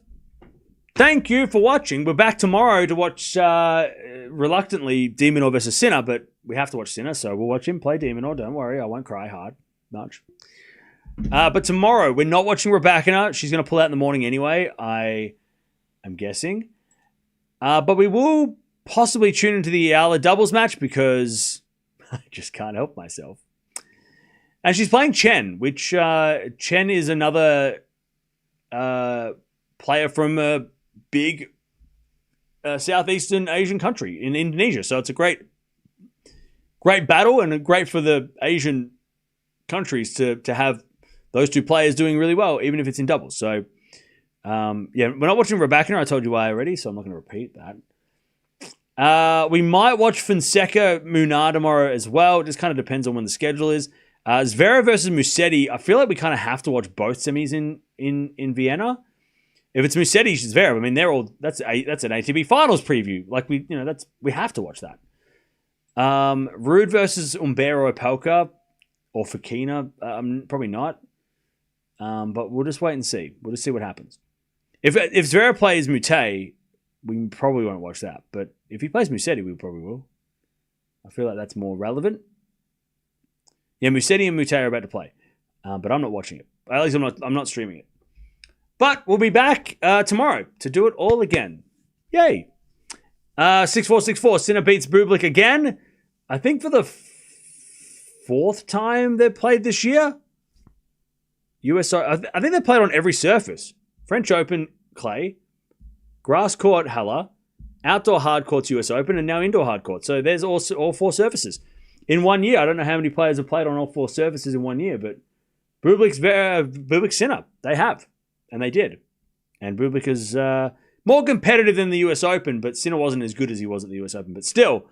thank you for watching. We're back tomorrow to watch, reluctantly, De Minaur versus Sinner, but we have to watch Sinner, so we'll watch him play De Minaur. Don't worry, I won't cry hard much. But tomorrow, we're not watching Raducanu. She's going to pull out in the morning anyway, I am guessing. But we will possibly tune into the Eala doubles match because I just can't help myself. And she's playing Chen, which Chen is another player from a big Southeastern Asian country in Indonesia. So it's a great battle and great for the Asian countries to have those two players doing really well, even if it's in doubles. So, we're not watching Raducanu. I told you why already, so I'm not going to repeat that. We might watch Fonseca Munar tomorrow as well. It just kind of depends on when the schedule is. Zverev versus Musetti. I feel like we kind of have to watch both semis in Vienna. If it's Musetti, Zverev, I mean, that's an ATP Finals preview. Like we have to watch that. Rude versus Umbero Opelka or Fokina. Probably not. But we'll just wait and see. We'll just see what happens. If Zverev plays Mute, we probably won't watch that. But if he plays Musetti, we probably will. I feel like that's more relevant. Yeah, Musetti and Mute are about to play, but I'm not watching it. At least I'm not streaming it. But we'll be back tomorrow to do it all again. Yay! 6-4-6-4. Sinner beats Bublik again. I think for the fourth time they've played this year. I think they played on every surface. French Open, clay. Grass court, Halle. Outdoor hard courts, US Open. And now indoor hard court. So there's all four surfaces. In 1 year, I don't know how many players have played on all four surfaces in 1 year, but Bublik Sinner, they have. And they did. And Bublik is more competitive than the US Open, but Sinner wasn't as good as he was at the US Open. But still,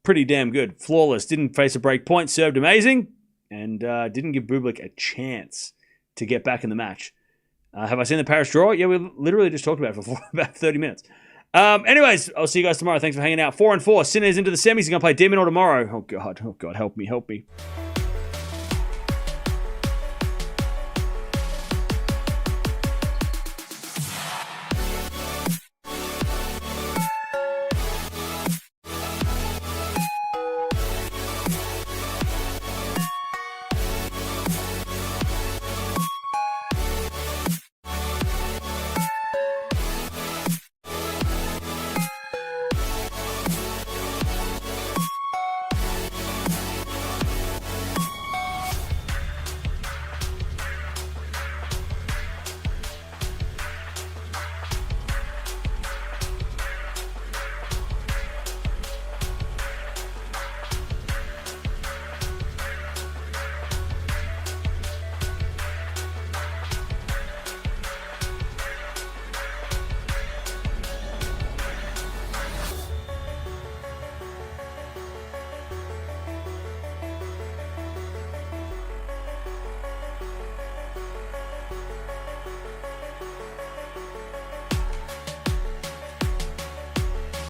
pretty damn good. Flawless. Didn't face a break point. Served amazing. And didn't give Bublik a chance to get back in the match. Have I seen the Paris draw? Yeah, we literally just talked about it for about 30 minutes. Anyways, I'll see you guys tomorrow. Thanks for hanging out. 4-4. Sinner is into the semis. He's going to play De Minaur tomorrow. Oh, God, help me.